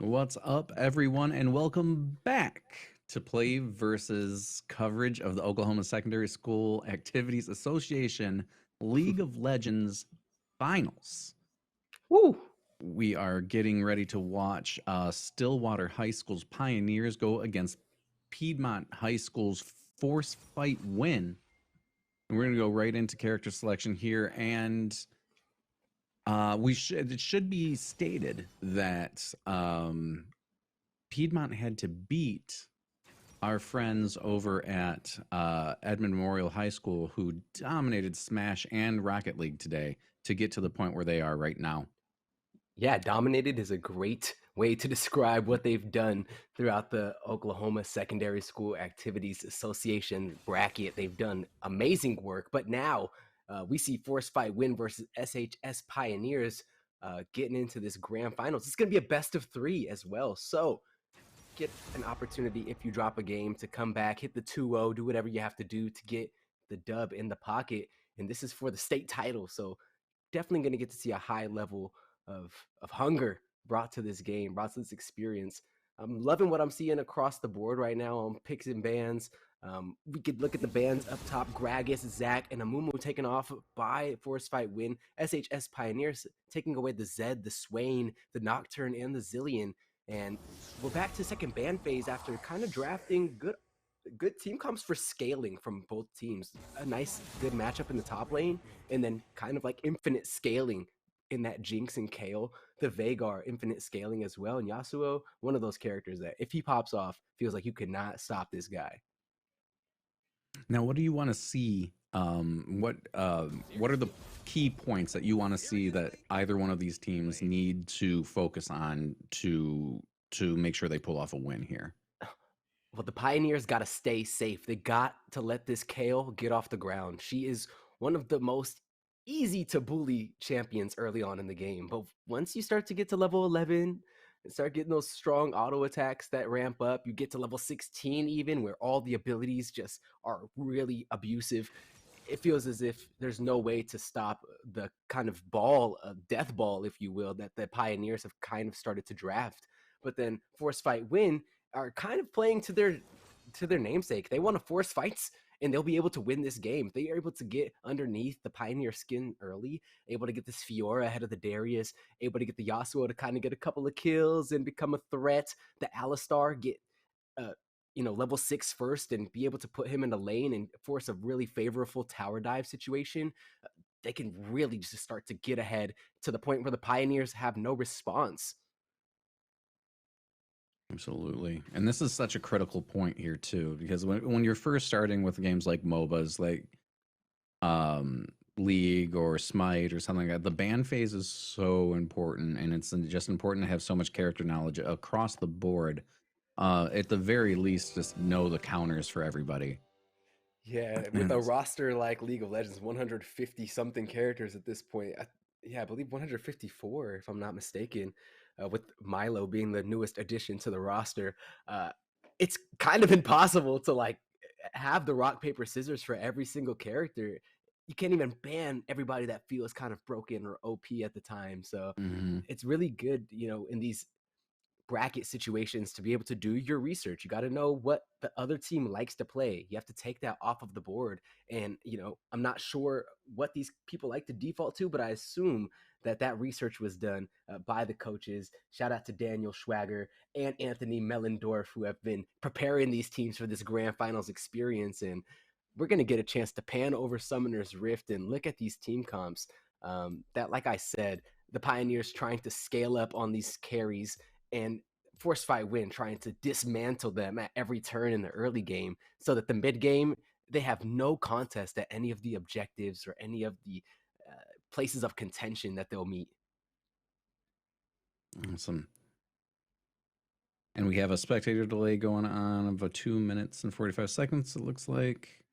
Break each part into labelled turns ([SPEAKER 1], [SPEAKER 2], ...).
[SPEAKER 1] What's up, everyone, and welcome back to Play versus coverage of the Oklahoma Secondary School Activities Association League of Legends Finals.
[SPEAKER 2] Woo!
[SPEAKER 1] We are getting ready to watch Stillwater High School's Pioneers go against Piedmont High School's Force Fight Win. And we're going to go right into character selection here, and it should be stated that Piedmont had to beat our friends over at Edmond Memorial High School, who dominated Smash and Rocket League today to get to the point where they are right now.
[SPEAKER 2] Yeah, dominated is a great way to describe what they've done throughout the Oklahoma Secondary School Activities Association bracket. They've done amazing work, but now we see Force Fight Win versus SHS Pioneers getting into this grand finals. It's going to be a best of 3 as well. So get an opportunity if you drop a game to come back, hit the 2-0, do whatever you have to do to get the dub in the pocket. And this is for the state title. So definitely going to get to see a high level of hunger brought to this game, brought to this experience. I'm loving what I'm seeing across the board right now on picks and bans. We could look at the bands up top: Gragas, Zach, and Amumu taken off by Force Fight Win. SHS Pioneers taking away the Zed, the Swain, the Nocturne, and the Zillion. And we're back to second ban phase after kind of drafting good team comps for scaling from both teams. A nice, good matchup in the top lane, and then kind of like infinite scaling in that Jinx and Kale. The Vagar, infinite scaling as well. And Yasuo, one of those characters that if he pops off, feels like you could not stop this guy.
[SPEAKER 1] Now, what do you want to see? What are the key points that you want to see that either one of these teams need to focus on to make sure they pull off a win here?
[SPEAKER 2] Well, the Pioneers got to stay safe. They got to let this Kale get off the ground. She is one of the most easy to bully champions early on in the game. But once you start to get to level 11 and start getting those strong auto attacks that ramp up, you get to level 16 even, where all the abilities just are really abusive. It feels as if there's no way to stop the kind of ball, death ball, if you will, that the Pioneers have kind of started to draft. But then Force Fight Win are kind of playing to their namesake. They want to force fights, and they'll be able to win this game. They are able to get underneath the Pioneer skin early, able to get this Fiora ahead of the Darius, able to get the Yasuo to kind of get a couple of kills and become a threat. The Alistar get level 6 first and be able to put him in a lane and force a really favorable tower dive situation. They can really just start to get ahead to the point where the Pioneers have no response.
[SPEAKER 1] Absolutely. And this is such a critical point here too, because when you're first starting with games like MOBAs, like League or Smite or something like that, the ban phase is so important, and it's just important to have so much character knowledge across the board. At the very least, just know the counters for everybody.
[SPEAKER 2] Yeah, with
[SPEAKER 1] And
[SPEAKER 2] a roster like League of Legends, 150 something characters at this point. I believe 154, if I'm not mistaken, with Milo being the newest addition to the roster. It's kind of impossible to like have the rock, paper, scissors for every single character. You can't even ban everybody that feels kind of broken or OP at the time. So
[SPEAKER 1] mhm.
[SPEAKER 2] it's really good, in these bracket situations to be able to do your research. You got to know what the other team likes to play. You have to take that off of the board. And, I'm not sure what these people like to default to, but I assume that research was done by the coaches. Shout out to Daniel Schwager and Anthony Mellendorf, who have been preparing these teams for this grand finals experience. And we're going to get a chance to pan over Summoner's Rift and look at these team comps that, like I said, the Pioneers trying to scale up on these carries, and Force Fight Win trying to dismantle them at every turn in the early game, so that the mid game they have no contest at any of the objectives or any of the places of contention that they'll meet.
[SPEAKER 1] Awesome. And we have a spectator delay going on of 2 minutes and 45 seconds, it looks like.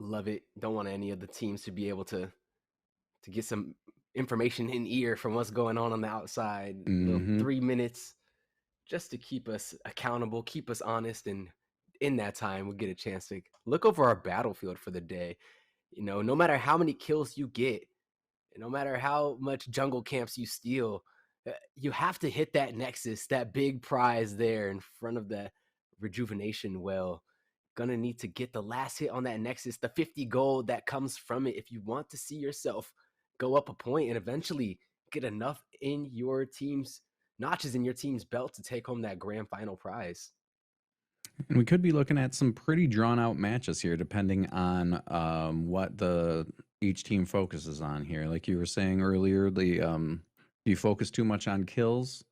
[SPEAKER 2] Love it. Don't want any of the teams to be able to get some information in ear from what's going on the outside. Little 3 minutes just to keep us accountable, keep us honest, and in that time we'll get a chance to look over our battlefield for the day. No matter how many kills you get, no matter how much jungle camps you steal, You have to hit that nexus, that big prize there in front of the rejuvenation well. Gonna need to get the last hit on that nexus, the 50 gold that comes from it if you want to see yourself go up a point and eventually get enough in your team's notches in your team's belt to take home that grand final prize.
[SPEAKER 1] And we could be looking at some pretty drawn out matches here, depending on what the each team focuses on here. Like you were saying earlier, the if you focus too much on kills,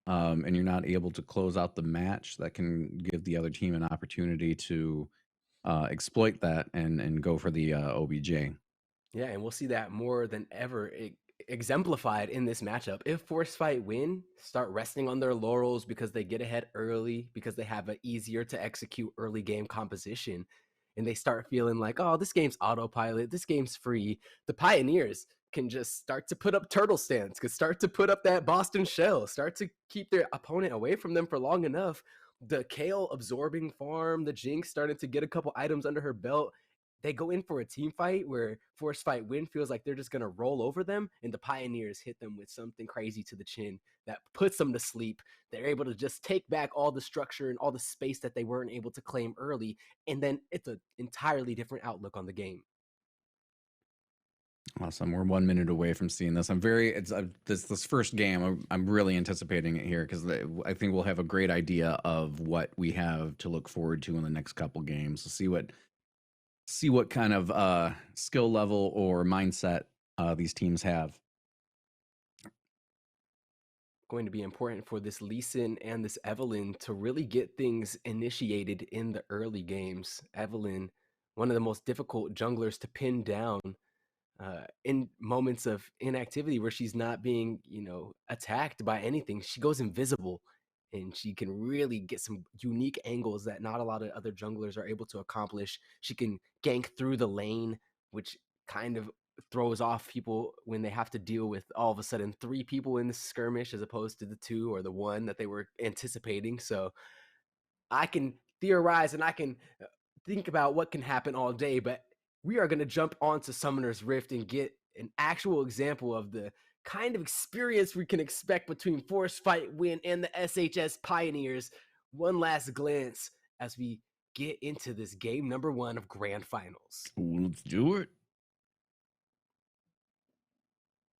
[SPEAKER 1] and you're not able to close out the match, that can give the other team an opportunity to exploit that and go for the OBJ.
[SPEAKER 2] Yeah, and we'll see that more than ever exemplified in this matchup. If Force Fight win, start resting on their laurels because they get ahead early, because they have an easier to execute early game composition, and they start feeling like, oh, this game's autopilot, this game's free. The Pioneers can just start to put up turtle stance, can start to put up that Boston shell, start to keep their opponent away from them for long enough. The Kale absorbing farm, the Jinx starting to get a couple items under her belt, they go in for a team fight where Force Fight win feels like they're just going to roll over them, and the Pioneers hit them with something crazy to the chin that puts them to sleep. They're able to just take back all the structure and all the space that they weren't able to claim early, and then it's an entirely different outlook on the game.
[SPEAKER 1] Awesome. We're 1 minute away from seeing this. I'm very it's this first game. I'm really anticipating it here because I think we'll have a great idea of what we have to look forward to in the next couple games. To see what kind of skill level or mindset these teams have.
[SPEAKER 2] Going to be important for this Lee Sin and this Evelynn to really get things initiated in the early games. Evelynn, one of the most difficult junglers to pin down in moments of inactivity where she's not being, attacked by anything. She goes invisible and she can really get some unique angles that not a lot of other junglers are able to accomplish. She can gank through the lane, which kind of throws off people when they have to deal with all of a sudden 3 people in the skirmish as opposed to the 2 or the 1 that they were anticipating. So I can theorize and I can think about what can happen all day, but we are going to jump onto Summoner's Rift and get an actual example of the kind of experience we can expect between Force Fight Win and the SHS Pioneers. One last glance as we get into this game number 1 of Grand Finals.
[SPEAKER 1] Ooh, let's do it.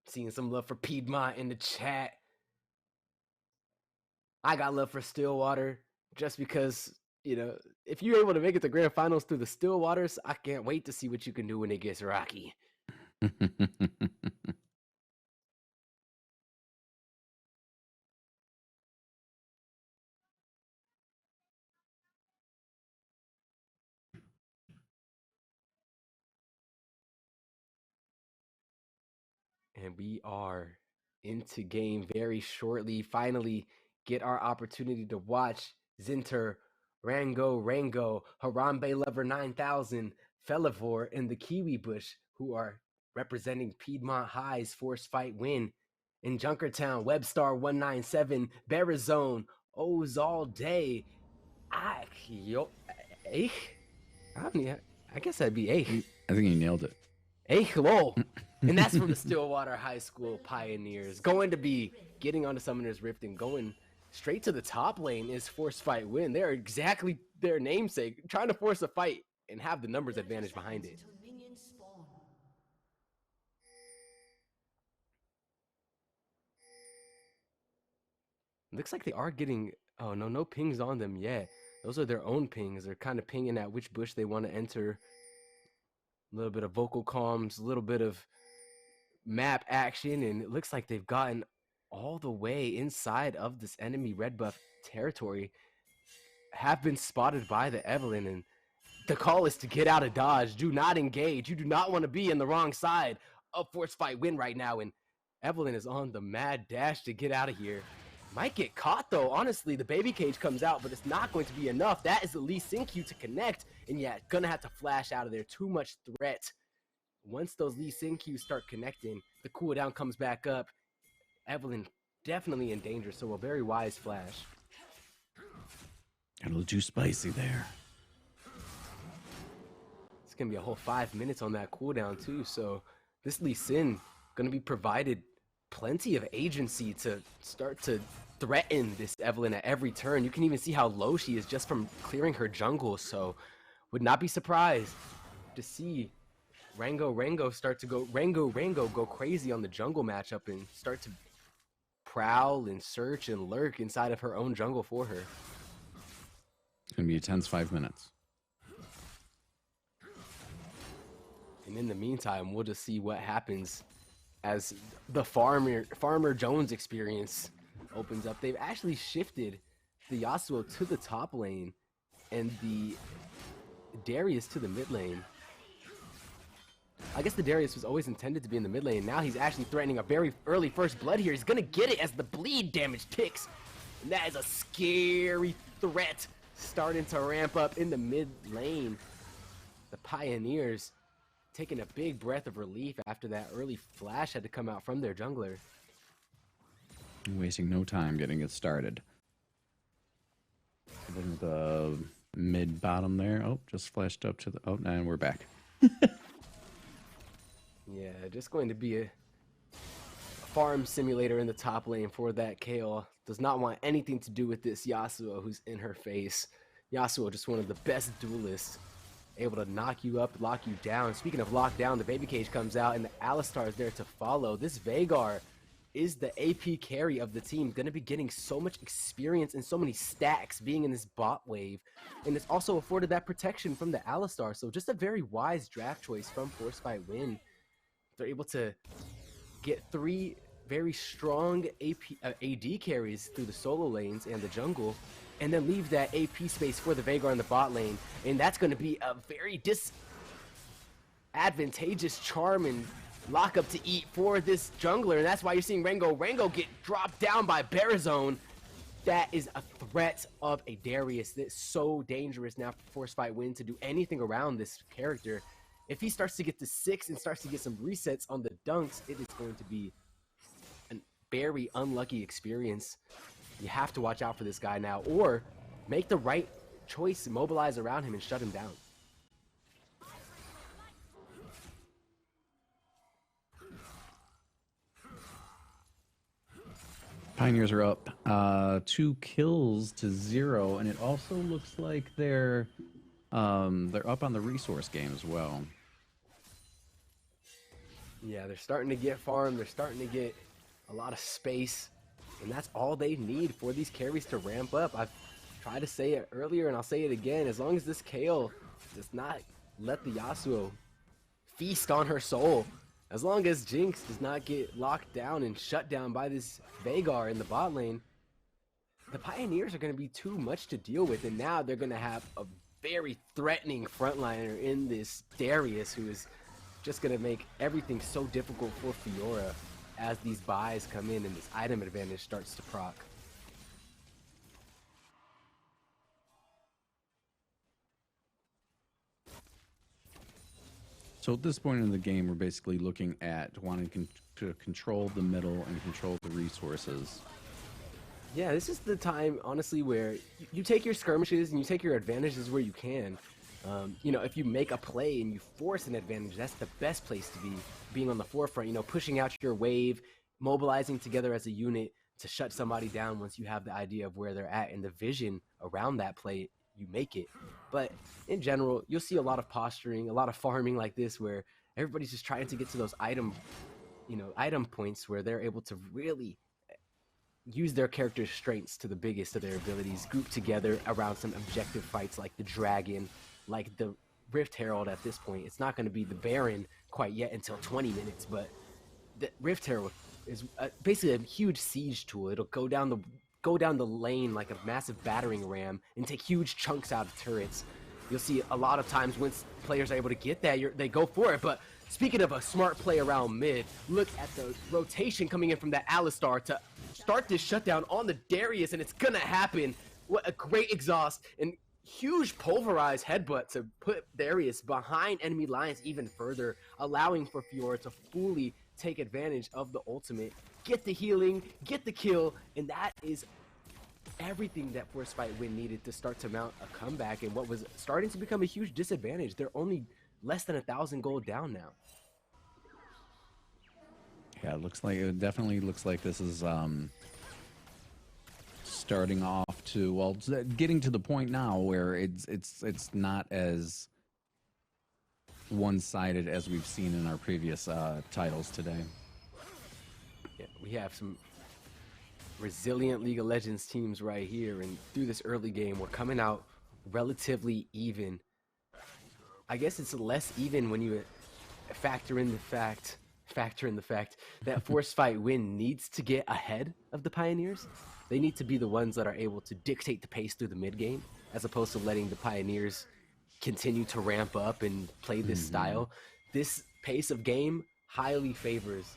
[SPEAKER 2] Seeing some love for Piedmont in the chat. I got love for Stillwater just because, if you're able to make it to Grand Finals through the Stillwaters, I can't wait to see what you can do when it gets rocky. And we are into game very shortly. Finally, get our opportunity to watch Zinter, Rango, Harambe Lover 9000, Felivore, and the Kiwi Bush, who are representing Piedmont High's Force Fight Win. In Junkertown, Webstar 197, Barazone, O's All Day. I guess that'd be Eich.
[SPEAKER 1] I think you nailed it.
[SPEAKER 2] Hello. And that's from the Stillwater High School Pioneers. Going to be getting onto Summoner's Rift and going straight to the top lane is Force Fight Win. They're exactly their namesake, trying to force a fight and have the numbers advantage behind it. Looks like they are getting, oh no pings on them yet. Those are their own pings. They're kind of pinging at which bush they want to enter. A little bit of vocal comms, a little bit of map action, and it looks like they've gotten all the way inside of this enemy red buff territory, have been spotted by the Evelynn, and the call is to get out of dodge. Do not engage. You do not want to be in the wrong side of Force Fight Win right now, and Evelynn is on the mad dash to get out of here. Might get caught though. Honestly, the baby cage comes out, but it's not going to be enough. That is the Lee Sin Q to connect, and yeah, gonna have to flash out of there. Too much threat. Once those Lee Sin Qs start connecting, the cooldown comes back up. Evelynn definitely in danger, so a very wise flash.
[SPEAKER 1] Got a little too spicy there.
[SPEAKER 2] It's gonna be a whole 5 minutes on that cooldown too, so this Lee Sin gonna be provided plenty of agency to start to threaten this Evelynn at every turn. You can even see how low she is just from clearing her jungle, so would not be surprised to see Rango start to go Rango go crazy on the jungle matchup and start to prowl and search and lurk inside of her own jungle for her.
[SPEAKER 1] It's gonna be a tense 5 minutes.
[SPEAKER 2] And in the meantime, we'll just see what happens as the Farmer Jones experience opens up. They've actually shifted the Yasuo to the top lane and the Darius to the mid lane. I guess the Darius was always intended to be in the mid lane. Now he's actually threatening a very early first blood here. He's gonna get it as the bleed damage ticks. And that is a scary threat starting to ramp up in the mid lane. The Pioneers taking a big breath of relief after that early flash had to come out from their jungler.
[SPEAKER 1] Wasting no time getting it started. Then the mid bottom there. Oh, just flashed up to the. Oh, and we're back.
[SPEAKER 2] Yeah, just going to be a farm simulator in the top lane for that KO. Does not want anything to do with this Yasuo who's in her face. Yasuo, just one of the best duelists. Able to knock you up, lock you down. Speaking of lockdown, the baby cage comes out and the Alistar is there to follow. This Veigar is the AP carry of the team. Going to be getting so much experience and so many stacks being in this bot wave. And it's also afforded that protection from the Alistar. So just a very wise draft choice from Force Fight Win. They're able to get 3 very strong AD carries through the solo lanes and the jungle, and then leave that AP space for the Veigar in the bot lane. And that's going to be a very disadvantageous charm and lockup to eat for this jungler. And that's why you're seeing Rango get dropped down by Barazone. That is a threat of a Darius that's so dangerous now for Force Fight Win to do anything around this character. If he starts to get to 6 and starts to get some resets on the dunks, it is going to be a very unlucky experience. You have to watch out for this guy now, or make the right choice, mobilize around him and shut him down.
[SPEAKER 1] Pioneers are up 2 kills to 0, and it also looks like they're up on the resource game as well.
[SPEAKER 2] Yeah, they're starting to get farm. They're starting to get a lot of space. And that's all they need for these carries to ramp up. I've tried to say it earlier, and I'll say it again. As long as this Kayle does not let the Yasuo feast on her soul, as long as Jinx does not get locked down and shut down by this Veigar in the bot lane, the Pioneers are going to be too much to deal with. And now they're going to have a very threatening frontliner in this Darius, who is just going to make everything so difficult for Fiora as these buys come in and this item advantage starts to proc.
[SPEAKER 1] So at this point in the game, we're basically looking at wanting to control the middle and control the resources.
[SPEAKER 2] Yeah, this is the time, honestly, where you take your skirmishes and you take your advantages where you can. You know, if you make a play and you force an advantage, that's the best place to be, being on the forefront, you know, pushing out your wave, mobilizing together as a unit to shut somebody down once you have the idea of where they're at and the vision around that play, you make it. But in general, you'll see a lot of posturing, a lot of farming like this, where everybody's just trying to get to those item points where they're able to really use their character's strengths to the biggest of their abilities, group together around some objective fights like the Dragon, like the Rift Herald at this point. It's not going to be the Baron quite yet until 20 minutes, but the Rift Herald is basically a huge siege tool. It'll go down the lane like a massive battering ram and take huge chunks out of turrets. You'll see a lot of times once players are able to get that, they go for it. But speaking of a smart play around mid, look at the rotation coming in from that Alistar to start this shutdown on the Darius, and it's gonna happen. What a great exhaust and huge pulverized headbutt to put Darius behind enemy lines even further, allowing for Fiora to fully take advantage of the ultimate, get the healing, get the kill, and that is everything that Force Fight Win needed to start to mount a comeback in what was starting to become a huge disadvantage. They're only less than 1,000 gold down now.
[SPEAKER 1] Yeah, it definitely looks like this is starting off to, well, getting to the point now where it's not as one-sided as we've seen in our previous titles today.
[SPEAKER 2] Yeah, we have some resilient League of Legends teams right here, and through this early game, we're coming out relatively even. I guess it's less even when you factor in the fact that Force Fight Win needs to get ahead of the Pioneers. They need to be the ones that are able to dictate the pace through the mid game, as opposed to letting the Pioneers continue to ramp up and play this style. This pace of game highly favors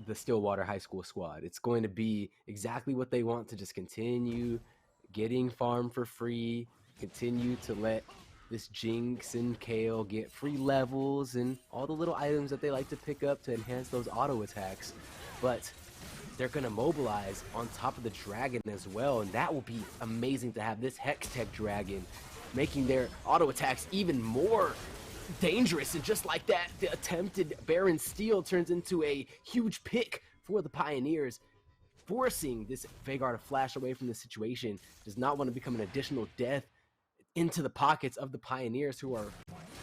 [SPEAKER 2] the Stillwater High School squad. It's going to be exactly what they want, to just continue getting farm for free, continue to let this Jinx and Kale get free levels and all the little items that they like to pick up to enhance those auto attacks. But they're going to mobilize on top of the dragon as well, and that will be amazing to have this Hex Tech dragon making their auto attacks even more dangerous. And just like that, the attempted Baron Steel turns into a huge pick for the Pioneers, forcing this Veigar to flash away from the situation. Does not want to become an additional death into the pockets of the Pioneers, who are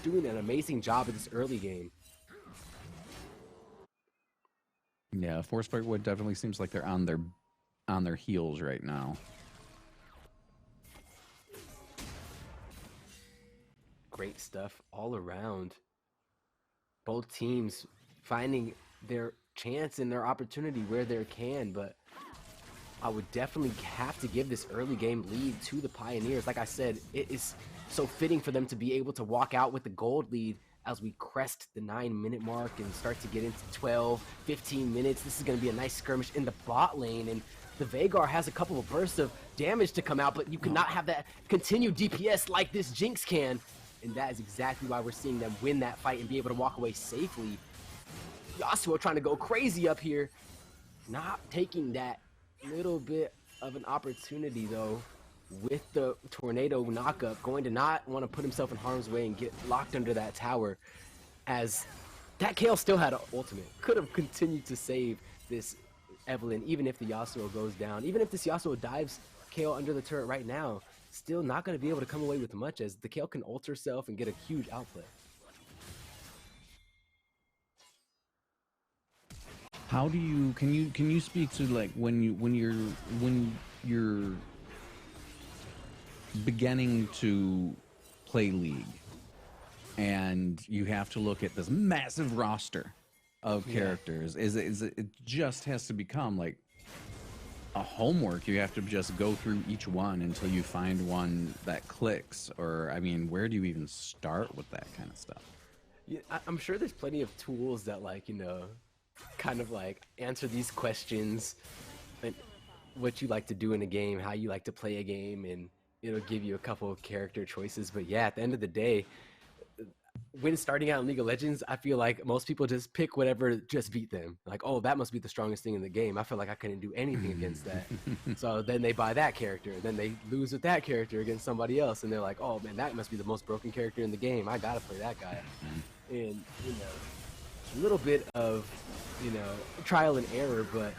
[SPEAKER 2] doing an amazing job in this early game.
[SPEAKER 1] Yeah, Force Fight Wood definitely seems like they're on their heels right now.
[SPEAKER 2] Great stuff all around. Both teams finding their chance and their opportunity where they can, but I would definitely have to give this early game lead to the Pioneers. Like I said, it is so fitting for them to be able to walk out with the gold lead as we crest the 9-minute mark and start to get into 12, 15 minutes. This is going to be a nice skirmish in the bot lane, and the Veigar has a couple of bursts of damage to come out, but you cannot have that continued DPS like this Jinx can, and that is exactly why we're seeing them win that fight and be able to walk away safely. Yasuo trying to go crazy up here, not taking that little bit of an opportunity though with the tornado knockup, going to not want to put himself in harm's way and get locked under that tower, as that Kale still had an ultimate. Could have continued to save this Evelyn even if the Yasuo goes down. Even if this Yasuo dives Kale under the turret right now, still not going to be able to come away with much, as the Kale can ult herself and get a huge outplay.
[SPEAKER 1] How do you can you speak to, like, when you're beginning to play League and you have to look at this massive roster of characters? Is it just has to become like a homework? You have to just go through each one until you find one that clicks? Or, I mean, where do you even start with that kind of stuff?
[SPEAKER 2] Yeah, I'm sure there's plenty of tools that, like, you know, kind of like answer these questions, and what you like to do in a game, how you like to play a game, and it'll give you a couple of character choices. But yeah, at the end of the day, when starting out in League of Legends, I feel like most people just pick whatever just beat them. Like, oh, that must be the strongest thing in the game. I feel like I couldn't do anything against that. So then they buy that character. Then they lose with that character against somebody else. And they're like, oh, man, that must be the most broken character in the game. I got to play that guy. And, you know, a little bit of, you know, trial and error, but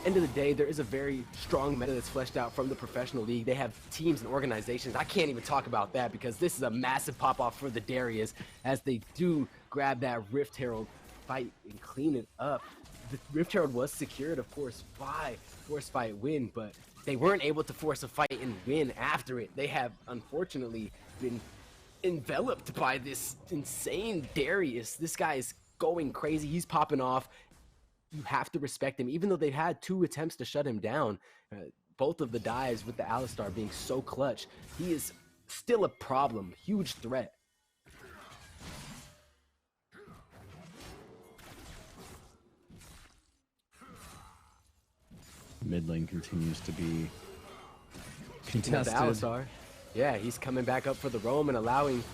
[SPEAKER 2] end of the day, there is a very strong meta that's fleshed out from the professional league. They have teams and organizations. I can't even talk about that because this is a massive pop-off for the Darius, as they do grab that Rift Herald fight and clean it up. The Rift Herald was secured, of course, by Force Fight Win, but they weren't able to force a fight and win after it. They have, unfortunately, been enveloped by this insane Darius. This guy is going crazy. He's popping off. You have to respect him, even though they've had 2 attempts to shut him down. Both of the dives with the Alistar being so clutch, he is still a problem, huge threat.
[SPEAKER 1] Mid lane continues to be
[SPEAKER 2] contested. Alistar, yeah, he's coming back up for the roam and allowing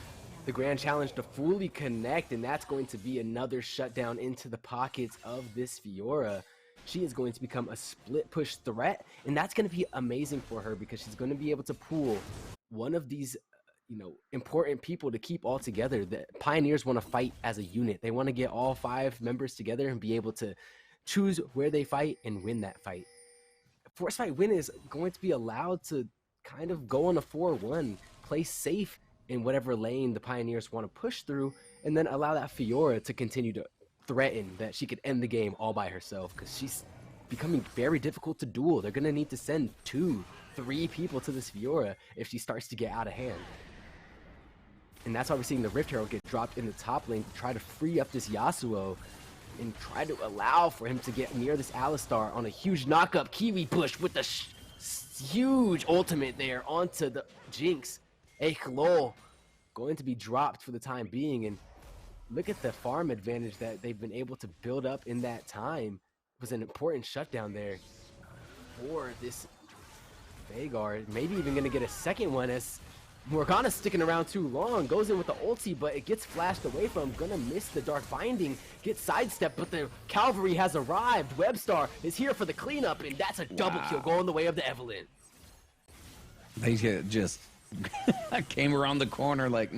[SPEAKER 2] the Grand Challenge to fully connect, and that's going to be another shutdown into the pockets of this Fiora. She is going to become a split push threat, and that's going to be amazing for her because she's going to be able to pull one of these important people to keep all together. The Pioneers want to fight as a unit. They want to get all 5 members together and be able to choose where they fight and win that fight. Force Fight Win is going to be allowed to kind of go on a 4-1, play safe in whatever lane the Pioneers want to push through, and then allow that Fiora to continue to threaten that she could end the game all by herself, because she's becoming very difficult to duel. They're going to need to send 2, 3 people to this Fiora if she starts to get out of hand. And that's why we're seeing the Rift Herald get dropped in the top lane to try to free up this Yasuo and try to allow for him to get near this Alistar on a huge knock-up Kiwi push with the huge ultimate there onto the Jinx. Lol going to be dropped for the time being, and look at the farm advantage that they've been able to build up in that time. It was an important shutdown there for this Veigar. Maybe even going to get a second one, as Morgana's sticking around too long, goes in with the ulti, but it gets flashed away from. Gonna miss the Dark Binding, gets sidestepped, but the Cavalry has arrived. Webstar is here for the cleanup, and that's a double kill going the way of the Evelynn.
[SPEAKER 1] They just came around the corner like,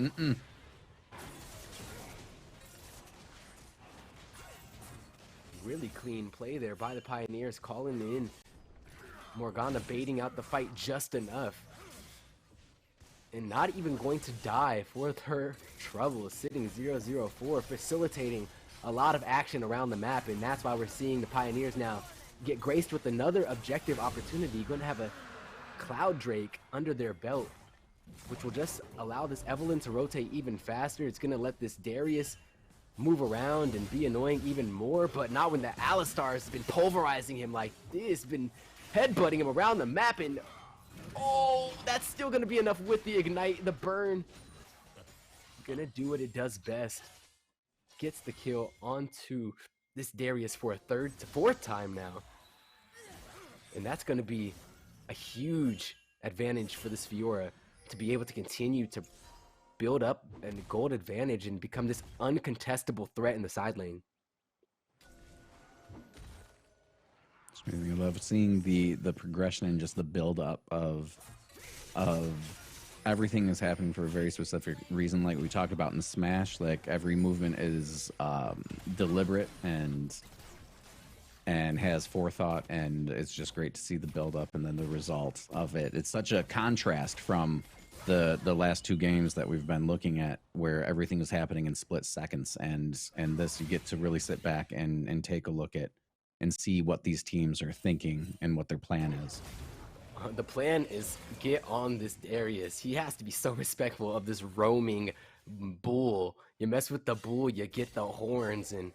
[SPEAKER 2] Really clean play there by the Pioneers, calling in Morgana, baiting out the fight just enough. And not even going to die for her trouble, sitting 0-0-4, facilitating a lot of action around the map. And that's why we're seeing the Pioneers now get graced with another objective opportunity. Going to have a Cloud Drake under their belt, which will just allow this Evelynn to rotate even faster. It's going to let this Darius move around and be annoying even more, but not when the Alistar has been pulverizing him like this, been headbutting him around the map, and oh, that's still gonna be enough with the ignite, the burn. Gonna do what it does best. Gets the kill onto this Darius for a 3rd to 4th time now. And that's gonna be a huge advantage for this Fiora to be able to continue to build up a gold advantage and become this uncontestable threat in the side lane.
[SPEAKER 1] I love seeing the progression and just the build up of everything is happening for a very specific reason. Like we talked about in Smash, like every movement is deliberate and has forethought, and it's just great to see the build up and then the result of it. It's such a contrast from the last 2 games that we've been looking at, where everything is happening in split seconds, and this you get to really sit back and take a look at and see what these teams are thinking and what their plan is.
[SPEAKER 2] The plan is get on this Darius. He has to be so respectful of this roaming bull. You mess with the bull, you get the horns, and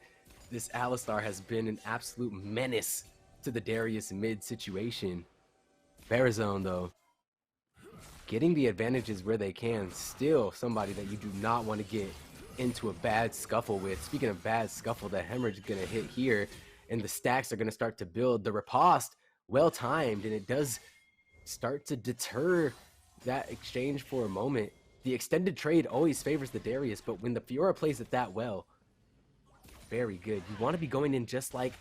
[SPEAKER 2] this Alistar has been an absolute menace to the Darius mid situation. Barazone, though, getting the advantages where they can, still somebody that you do not want to get into a bad scuffle with. Speaking of bad scuffle, that hemorrhage is going to hit here, and the stacks are going to start to build. The riposte, well-timed, and it does start to deter that exchange for a moment. The extended trade always favors the Darius, but when the Fiora plays it that well, very good. You want to be going in just like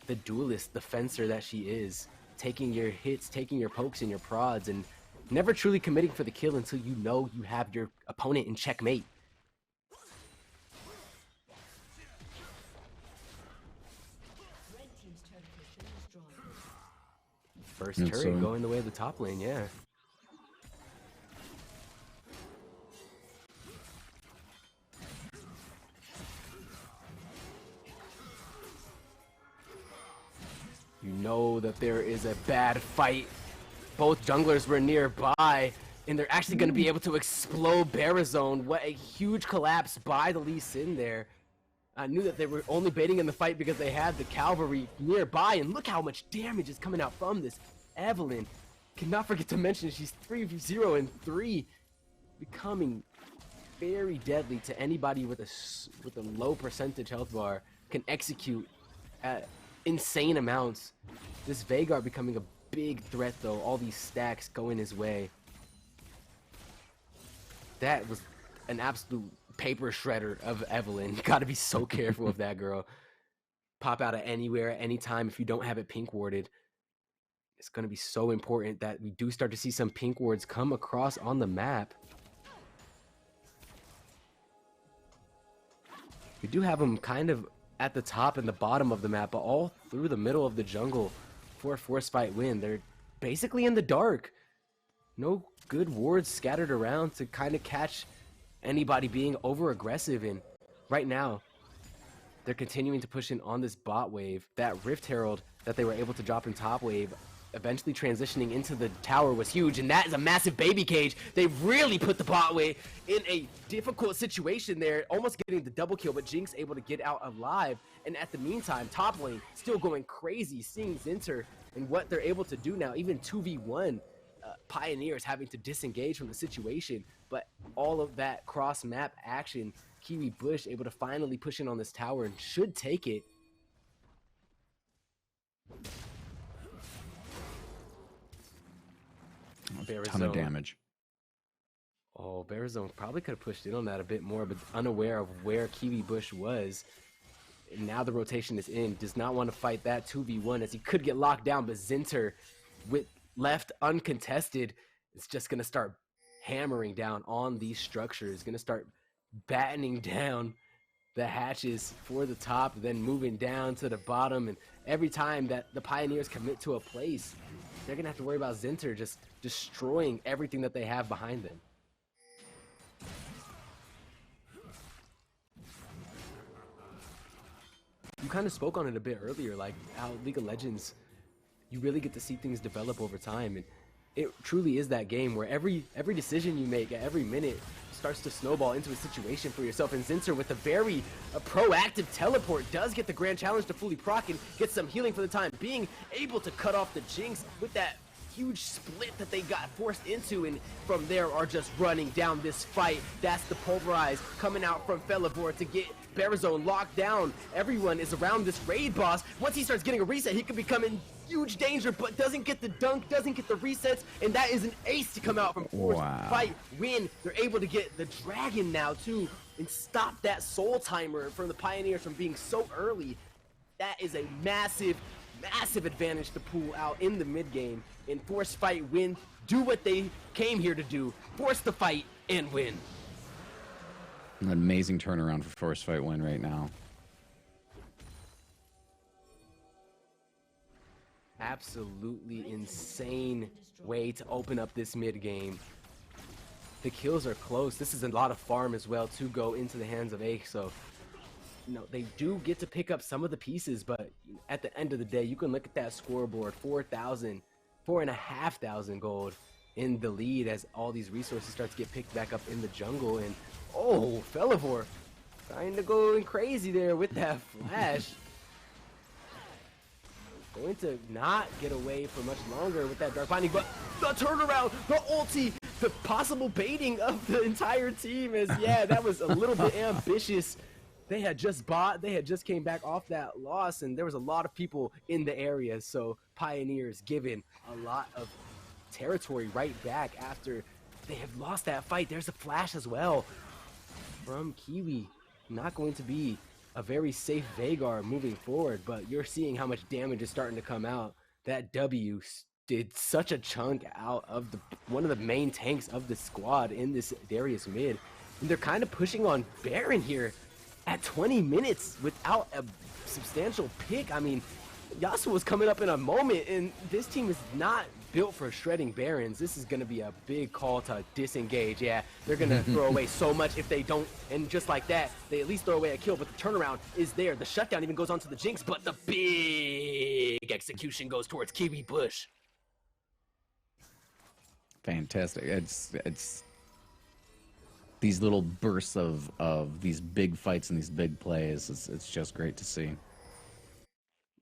[SPEAKER 2] the duelist, the fencer that she is, taking your hits, taking your pokes and your prods, and never truly committing for the kill until you know you have your opponent in checkmate. First turret going the way of the top lane, yeah. You know that there is a bad fight. Both junglers were nearby, and they're actually going to be able to explode Barazone. What a huge collapse by the Lee Sin there. I knew that they were only baiting in the fight because they had the cavalry nearby, and look how much damage is coming out from this Evelynn. Cannot forget to mention she's 3-0 and 3, becoming very deadly to anybody with a low percentage health bar. Can execute at insane amounts. This Veigar becoming a big threat though, all these stacks going his way. That was an absolute paper shredder of Evelynn. You gotta be so careful of that girl. Pop out of anywhere at any time if you don't have it pink warded. It's gonna be so important that we do start to see some pink wards come across on the map. We do have them kind of at the top and the bottom of the map, but all through the middle of the jungle for a force fight win. They're basically in the dark. No good wards scattered around to kind of catch anybody being over aggressive. And right now, they're continuing to push in on this bot wave. That Rift Herald that they were able to drop in top wave, eventually transitioning into the tower, was huge, and that is a massive baby cage. They really put the bot wave in a difficult situation there, almost getting the double kill, but Jinx able to get out alive. And at the meantime, top lane still going crazy, seeing Zinter and what they're able to do now, even 2v1. Pioneers having to disengage from the situation, but all of that cross-map action, Kiwi Bush able to finally push in on this tower and should take it.
[SPEAKER 1] A ton of damage.
[SPEAKER 2] Oh, Barazone probably could have pushed in on that a bit more, but unaware of where Kiwi Bush was. And now the rotation is in. Does not want to fight that 2v1 as he could get locked down, but Zinter with left uncontested is just going to start hammering down on these structures, going to start battening down the hatches for the top, then moving down to the bottom. And every time that the Pioneers commit to a place, they're going to have to worry about Zinter just destroying everything that they have behind them. You kind of spoke on it a bit earlier, like how League of Legends, you really get to see things develop over time, and it truly is that game where every decision you make at every minute starts to snowball into a situation for yourself. And Zinter, with a very proactive teleport, does get the grand challenge to fully proc and get some healing for the time being, able to cut off the Jinx with that huge split that they got forced into, and from there are just running down this fight. That's the Pulverize coming out from Felivor to get Barazone locked down. Everyone is around this raid boss. Once he starts getting a reset, he could become in huge danger, but doesn't get the dunk, doesn't get the resets, and that is an ace to come out from Force Fight win. They're able to get the dragon now too and stop that soul timer from the Pioneers from being so early. That is a massive advantage to pull out in the mid game. And Force Fight win, do what they came here to do, force the fight and win.
[SPEAKER 1] An amazing turnaround for Force Fight win right now.
[SPEAKER 2] Absolutely insane way to open up this mid game. The kills are close. This is a lot of farm as well to go into the hands of Ake, so they do get to pick up some of the pieces, but at the end of the day, you can look at that scoreboard, 4,500 gold in the lead as all these resources start to get picked back up in the jungle. And oh, Felivor trying to go crazy there with that flash. Going to not get away for much longer with that Dark Binding, but the turnaround, the ulti, the possible baiting of the entire team is, yeah, that was a little bit ambitious. They had just came back off that loss, and there was a lot of people in the area, so Pioneers given a lot of territory right back after they have lost that fight. There's a flash as well from Kiwi. Not going to be a very safe Veigar moving forward, but you're seeing how much damage is starting to come out. That W did such a chunk out of one of the main tanks of the squad in this Darius mid, and they're kind of pushing on Baron here at 20 minutes without a substantial pick. I mean, Yasuo was coming up in a moment, and this team is not built for shredding Barons. This is going to be a big call to disengage. Yeah, they're going to throw away so much if they don't, and just like that, they at least throw away a kill, but the turnaround is there. The shutdown even goes on to the Jinx, but the big execution goes towards Kiwi Bush.
[SPEAKER 1] Fantastic. It's these little bursts of these big fights and these big plays. It's just great to see.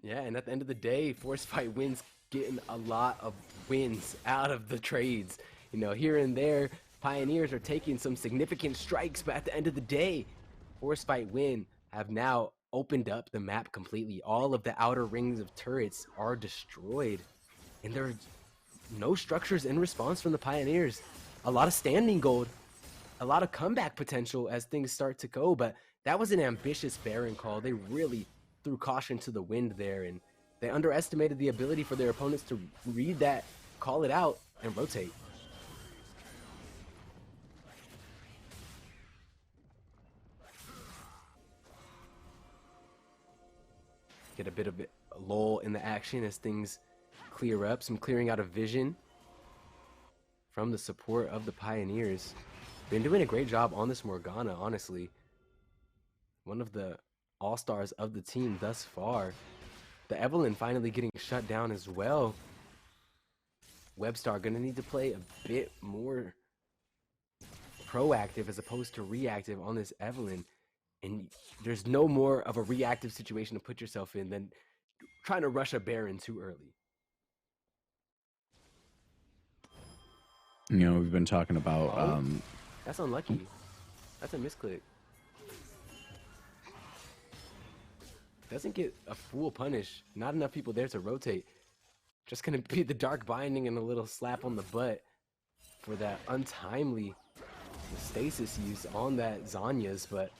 [SPEAKER 2] Yeah, and at the end of the day, Force Fight wins, getting a lot of wins out of the trades. You know, here and there, Pioneers are taking some significant strikes, but at the end of the day, Force Fight win have now opened up the map completely. All of the outer rings of turrets are destroyed, and there are no structures in response from the Pioneers. A lot of standing gold, a lot of comeback potential as things start to go, but that was an ambitious Baron call. They really threw caution to the wind there, and they underestimated the ability for their opponents to read that, call it out, and rotate. get a bit of a lull in the action as things clear up. Some clearing out of vision from the support of the Pioneers. Been doing a great job on this Morgana, honestly. One of the all-stars of the team thus far. The Evelyn finally getting shut down as well. Webstar gonna need to play a bit more proactive as opposed to reactive on this Evelyn. And there's no more of a reactive situation to put yourself in than trying to rush a Baron too early.
[SPEAKER 1] You know, we've been talking about
[SPEAKER 2] That's unlucky. That's a misclick. Doesn't get a full punish. Not enough people there to rotate. Just gonna be the dark binding and a little slap on the butt for that untimely stasis use on that Zanya's, but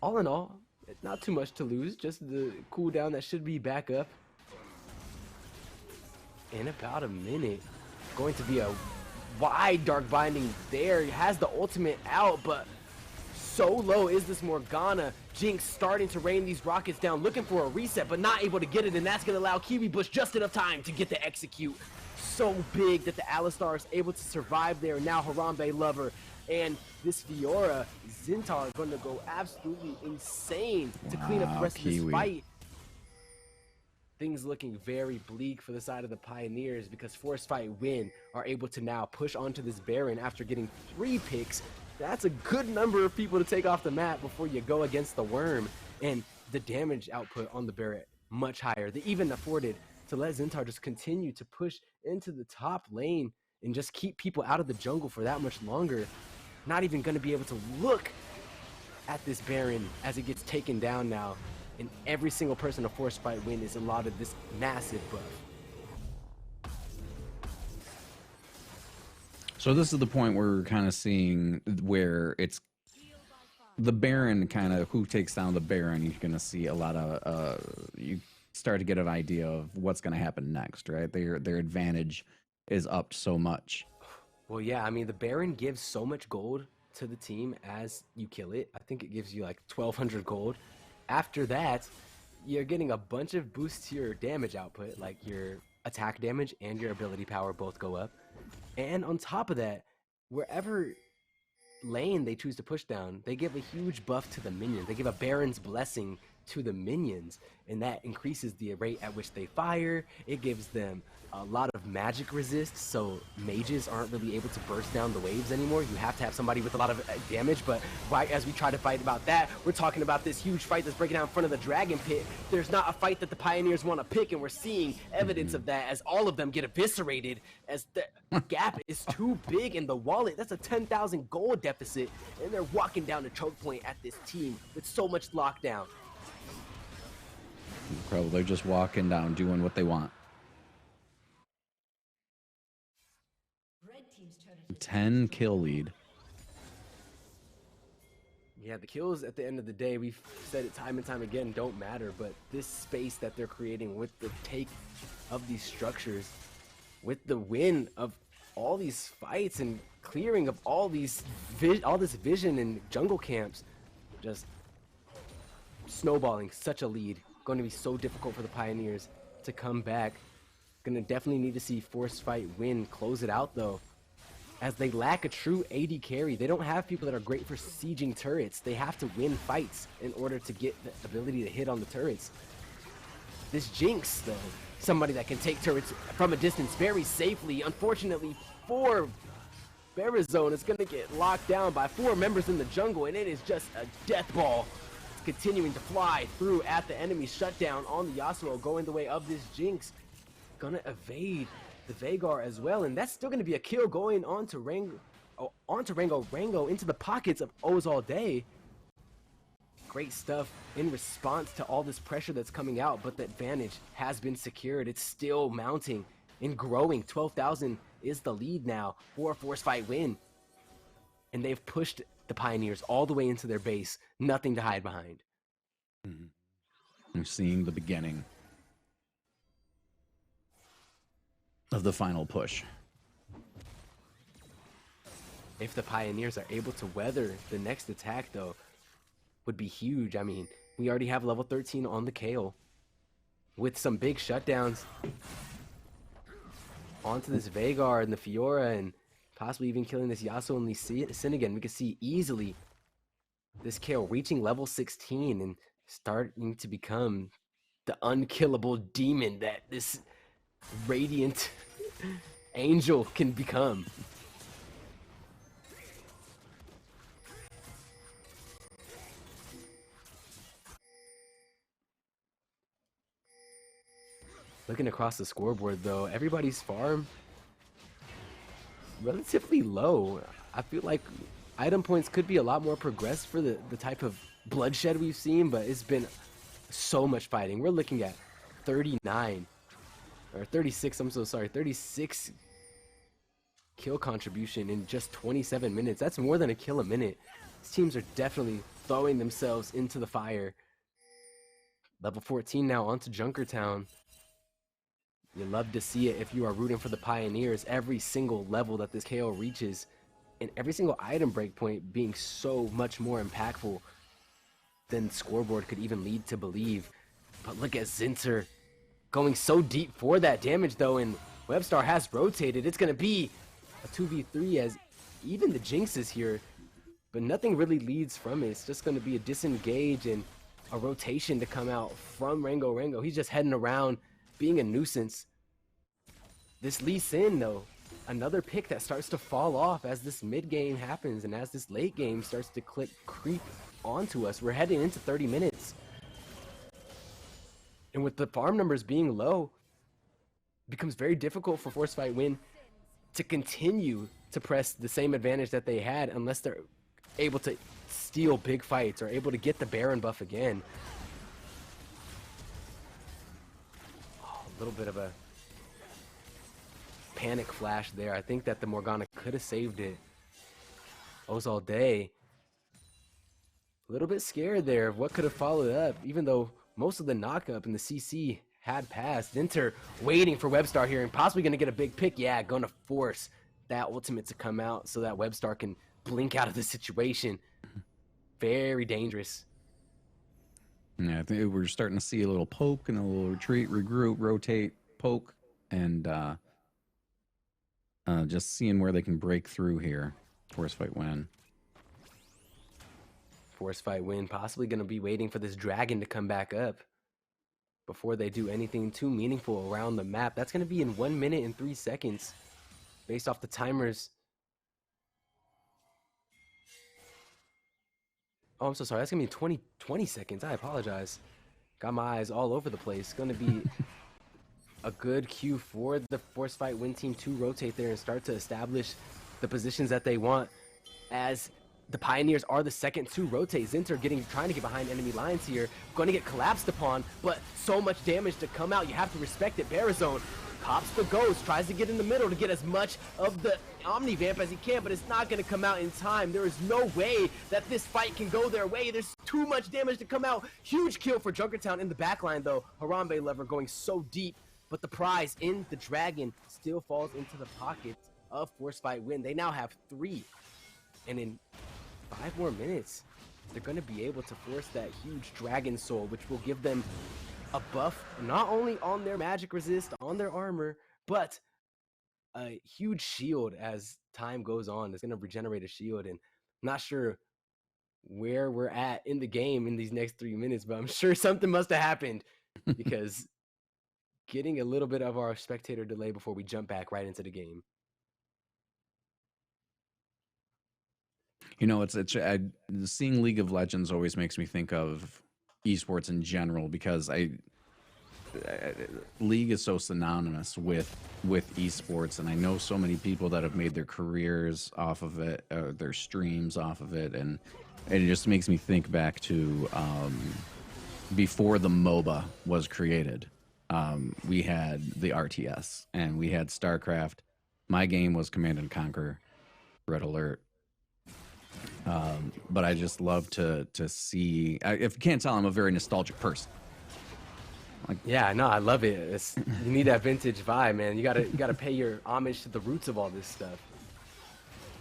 [SPEAKER 2] all in all, not too much to lose. Just the cooldown that should be back up in about a minute. Going to be a wide dark binding there. He has the ultimate out, but so low is this Morgana. Jinx starting to rain these rockets down, looking for a reset, but not able to get it, and that's going to allow Kiwi Bush just enough time to get the execute. So big that the Alistar is able to survive there. Now Harambe Lover and this Fiora, Zintar going to go absolutely insane to clean up the rest of this fight. Things looking very bleak for the side of the Pioneers because Force Fight Win are able to now push onto this Baron after getting 3 picks. That's a good number of people to take off the map before you go against the Worm. And the damage output on the Barret much higher. They even afforded to let Zintar just continue to push into the top lane and just keep people out of the jungle for that much longer. Not even going to be able to look at this Baron as it gets taken down now. And every single person to Force Fight Win is allotted this massive buff.
[SPEAKER 1] So this is the point where we're kind of seeing where it's the Baron, kind of who takes down the Baron. You're going to see a lot of you start to get an idea of what's going to happen next, right? Their advantage is up so much.
[SPEAKER 2] Well, yeah, I mean, the Baron gives so much gold to the team as you kill it. I think it gives you like 1,200 gold. After that, you're getting a bunch of boosts to your damage output, like your attack damage and your ability power both go up. And on top of that, wherever lane they choose to push down, they give a huge buff to the minions. They give a Baron's Blessing to the minions, and that increases the rate at which they fire. It gives them a lot of magic resist, so mages aren't really able to burst down the waves anymore. You have to have somebody with a lot of damage, but right as we try to fight about that, we're talking about this huge fight that's breaking out in front of the Dragon Pit. There's not a fight that the Pioneers want to pick, and we're seeing evidence of that as all of them get eviscerated, as the gap is too big in the wallet. That's a 10,000 gold deficit, and they're walking down the choke point at this team with so much lockdown.
[SPEAKER 1] Incredible. They're just walking down, doing what they want. 10 kill lead.
[SPEAKER 2] Yeah, the kills at the end of the day, we've said it time and time again, don't matter, but this space that they're creating with the take of these structures, with the win of all these fights and clearing of all this vision and jungle camps, just snowballing such a lead. Going to be so difficult for the Pioneers to come back. Gonna definitely need to see Force Fight Win close it out though, as they lack a true AD carry. They don't have people that are great for sieging turrets. They have to win fights in order to get the ability to hit on the turrets. This Jinx though, somebody that can take turrets from a distance very safely. Unfortunately for Barazone, is gonna get locked down by 4 members in the jungle, and it is just a death ball. Continuing to fly through at the enemy shutdown on the Yasuo, going the way of this Jinx. Gonna evade the Veigar as well, and that's still gonna be a kill going on to Rango, Rango into the pockets of Oz all day. Great stuff in response to all this pressure that's coming out, but the advantage has been secured. It's still mounting and growing. 12,000 is the lead now for Force Fight Win, and they've pushed the Pioneers all the way into their base. Nothing to hide behind.
[SPEAKER 1] I'm seeing the beginning of the final push.
[SPEAKER 2] If the Pioneers are able to weather the next attack though, would be huge. I mean, We already have level 13 on the Kale with some big shutdowns onto this Veigar and the Fiora, and possibly even killing this Yasuo and Lee Sin again. We can see easily this Kale reaching level 16 and starting to become the unkillable demon that this radiant angel can become. Looking across the scoreboard though, everybody's farm relatively low. I feel like item points could be a lot more progressed for the type of bloodshed we've seen, but it's been so much fighting. We're looking at 39 or 36, I'm so sorry, 36 kill contribution in just 27 minutes. That's more than a kill a minute. These teams are definitely throwing themselves into the fire. Level 14 now onto Junkertown. You love to see it if you are rooting for the Pioneers. Every single level that this KO reaches and every single item breakpoint being so much more impactful than scoreboard could even lead to believe. But look at Zinter going so deep for that damage though, and Webstar has rotated. It's going to be a 2v3 as even the Jinx is here, but nothing really leads from it. It's just going to be a disengage and a rotation to come out from Rango. Rango, he's just heading around being a nuisance. This Lee Sin though, another pick that starts to fall off as this mid game happens and as this late game starts to creep onto us. We're heading into 30 minutes. And with the farm numbers being low, it becomes very difficult for Force Fight Win to continue to press the same advantage that they had unless they're able to steal big fights or able to get the Baron buff again. Oh, a little bit of a panic flash there. I think that the Morgana could have saved it. OSSAA, a little bit scared there of what could have followed up, even though most of the knockup in the CC had passed. Zinter waiting for Webstar here and possibly going to get a big pick. Yeah, going to force that ultimate to come out so that Webstar can blink out of the situation. Very dangerous.
[SPEAKER 1] Yeah, I think we're starting to see a little poke and a little retreat, regroup, rotate, poke, and just seeing where they can break through here. Force Fight Win.
[SPEAKER 2] Force Fight Win possibly going to be waiting for this dragon to come back up before they do anything too meaningful around the map. That's going to be in 1 minute and 3 seconds based off the timers. Oh, I'm so sorry. That's going to be 20 seconds. I apologize. Got my eyes all over the place. Going to be a good cue for the Force Fight Win team to rotate there and start to establish the positions that they want, as the Pioneers are the second to rotate. Zinter trying to get behind enemy lines here. Going to get collapsed upon, but so much damage to come out. You have to respect it. Barazone pops the ghost, tries to get in the middle to get as much of the Omnivamp as he can, but it's not going to come out in time. There is no way that this fight can go their way. There's too much damage to come out. Huge kill for Junkertown in the backline though. Harambe lever going so deep, but the prize in the dragon still falls into the pockets of Force Fight Win. They now have 3, and in 5 more minutes, they're going to be able to force that huge dragon soul, which will give them a buff not only on their magic resist, on their armor, but a huge shield as time goes on. It's going to regenerate a shield, and I'm not sure where we're at in the game in these next 3 minutes, but I'm sure something must have happened because getting a little bit of our spectator delay before we jump back right into the game.
[SPEAKER 1] You know, seeing League of Legends always makes me think of esports in general, because League is so synonymous with esports, and I know so many people that have made their careers off of it, their streams off of it, and it just makes me think back to before the MOBA was created. We had the RTS and we had StarCraft. My game was Command and Conquer, Red Alert. But I just love to see. If you can't tell, I'm a very nostalgic person. Like,
[SPEAKER 2] yeah, no, I love it. You need that vintage vibe, man. You gotta pay your homage to the roots of all this stuff.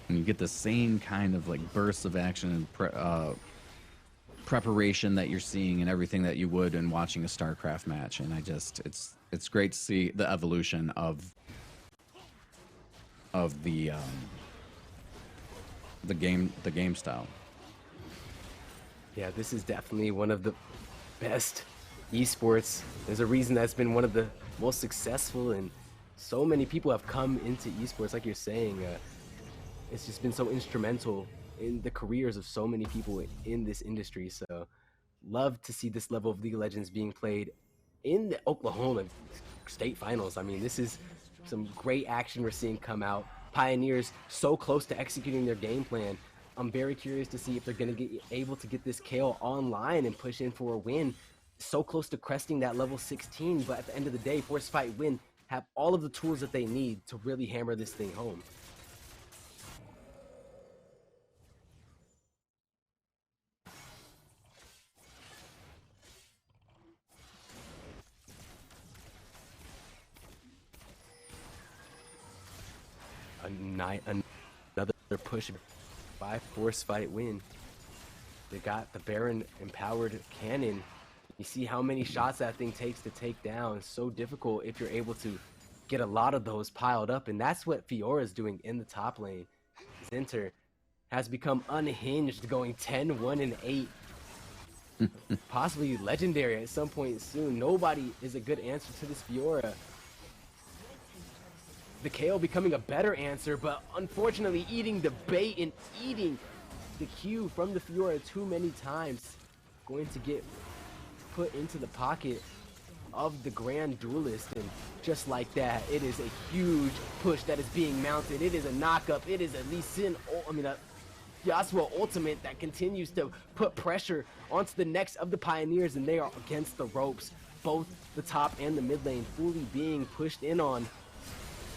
[SPEAKER 1] And you get the same kind of like bursts of action and preparation that you're seeing and everything that you would in watching a StarCraft match. And it's great to see the evolution of the game style.
[SPEAKER 2] Yeah, this is definitely one of the best esports. There's a reason that's been one of the most successful, and so many people have come into esports. Like you're saying, it's just been so instrumental in the careers of so many people in this industry. So love to see this level of League of Legends being played in the Oklahoma state finals. I mean, this is some great action we're seeing come out. Pioneers so close to executing their game plan. I'm very curious to see if they're going to get able to get this KO online and push in for a win. So close to cresting that level 16, but at the end of the day, Force Fight Win have all of the tools that they need to really hammer this thing home. Another push by Force Fight Win. They got the Baron empowered cannon. You see how many shots that thing takes to take down. It's so difficult if you're able to get a lot of those piled up, and that's what Fiora's doing in the top lane. Zinter has become unhinged, going 10-1-8. Possibly legendary at some point soon. Nobody is a good answer to this Fiora. The KO becoming a better answer, but unfortunately eating the bait and eating the Q from the Fiora too many times. Going to get put into the pocket of the Grand Duelist, and just like that, it is a huge push that is being mounted. It is a knock-up. It is a Lee Sin, Yasuo ultimate that continues to put pressure onto the necks of the Pioneers, and they are against the ropes. Both the top and the mid lane fully being pushed in on.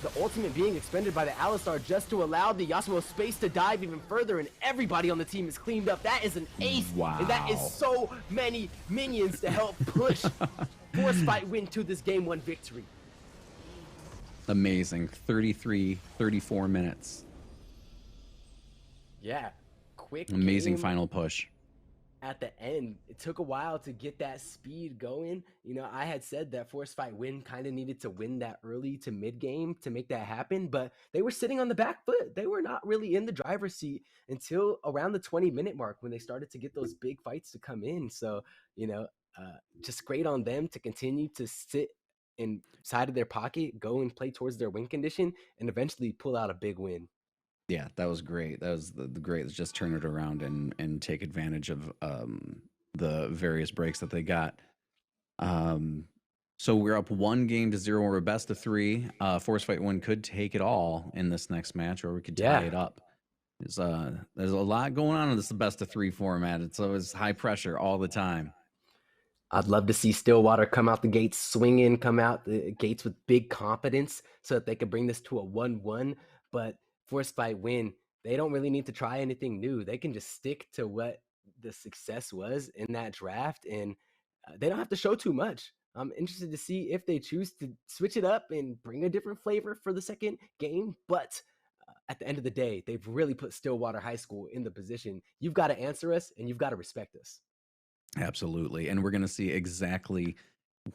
[SPEAKER 2] The ultimate being expended by the Alistar just to allow the Yasuo space to dive even further, and everybody on the team is cleaned up. That is an ace,
[SPEAKER 1] wow.
[SPEAKER 2] And that is so many minions to help push Force Fight Win to this game 1 victory.
[SPEAKER 1] Amazing. 34 minutes.
[SPEAKER 2] Yeah, quick
[SPEAKER 1] amazing
[SPEAKER 2] game.
[SPEAKER 1] Final push.
[SPEAKER 2] At the end, it took a while to get that speed going. You know, I had said that Force Fight Win kind of needed to win that early to mid game to make that happen, but they were sitting on the back foot. They were not really in the driver's seat until around the 20-minute mark when they started to get those big fights to come in. So, you know, just great on them to continue to sit inside of their pocket, go and play towards their win condition, and eventually pull out a big win.
[SPEAKER 1] Yeah, that was great. That was the great. Just turn it around and take advantage of the various breaks that they got. So we're up 1-0. We're a best of 3. Force Fight Win could take it all in this next match, or we could tie it up. There's a lot going on in this best of 3 format. It's always high pressure all the time.
[SPEAKER 2] I'd love to see Stillwater come out the gates swinging, come out the gates with big confidence so that they could bring this to a 1-1. But Force Fight Win, they don't really need to try anything new. They can just stick to what the success was in that draft, and they don't have to show too much. I'm interested to see if they choose to switch it up and bring a different flavor for the second game. But at the end of the day, they've really put Stillwater High School in the position. You've got to answer us, and you've got to respect us.
[SPEAKER 1] Absolutely. And we're going to see exactly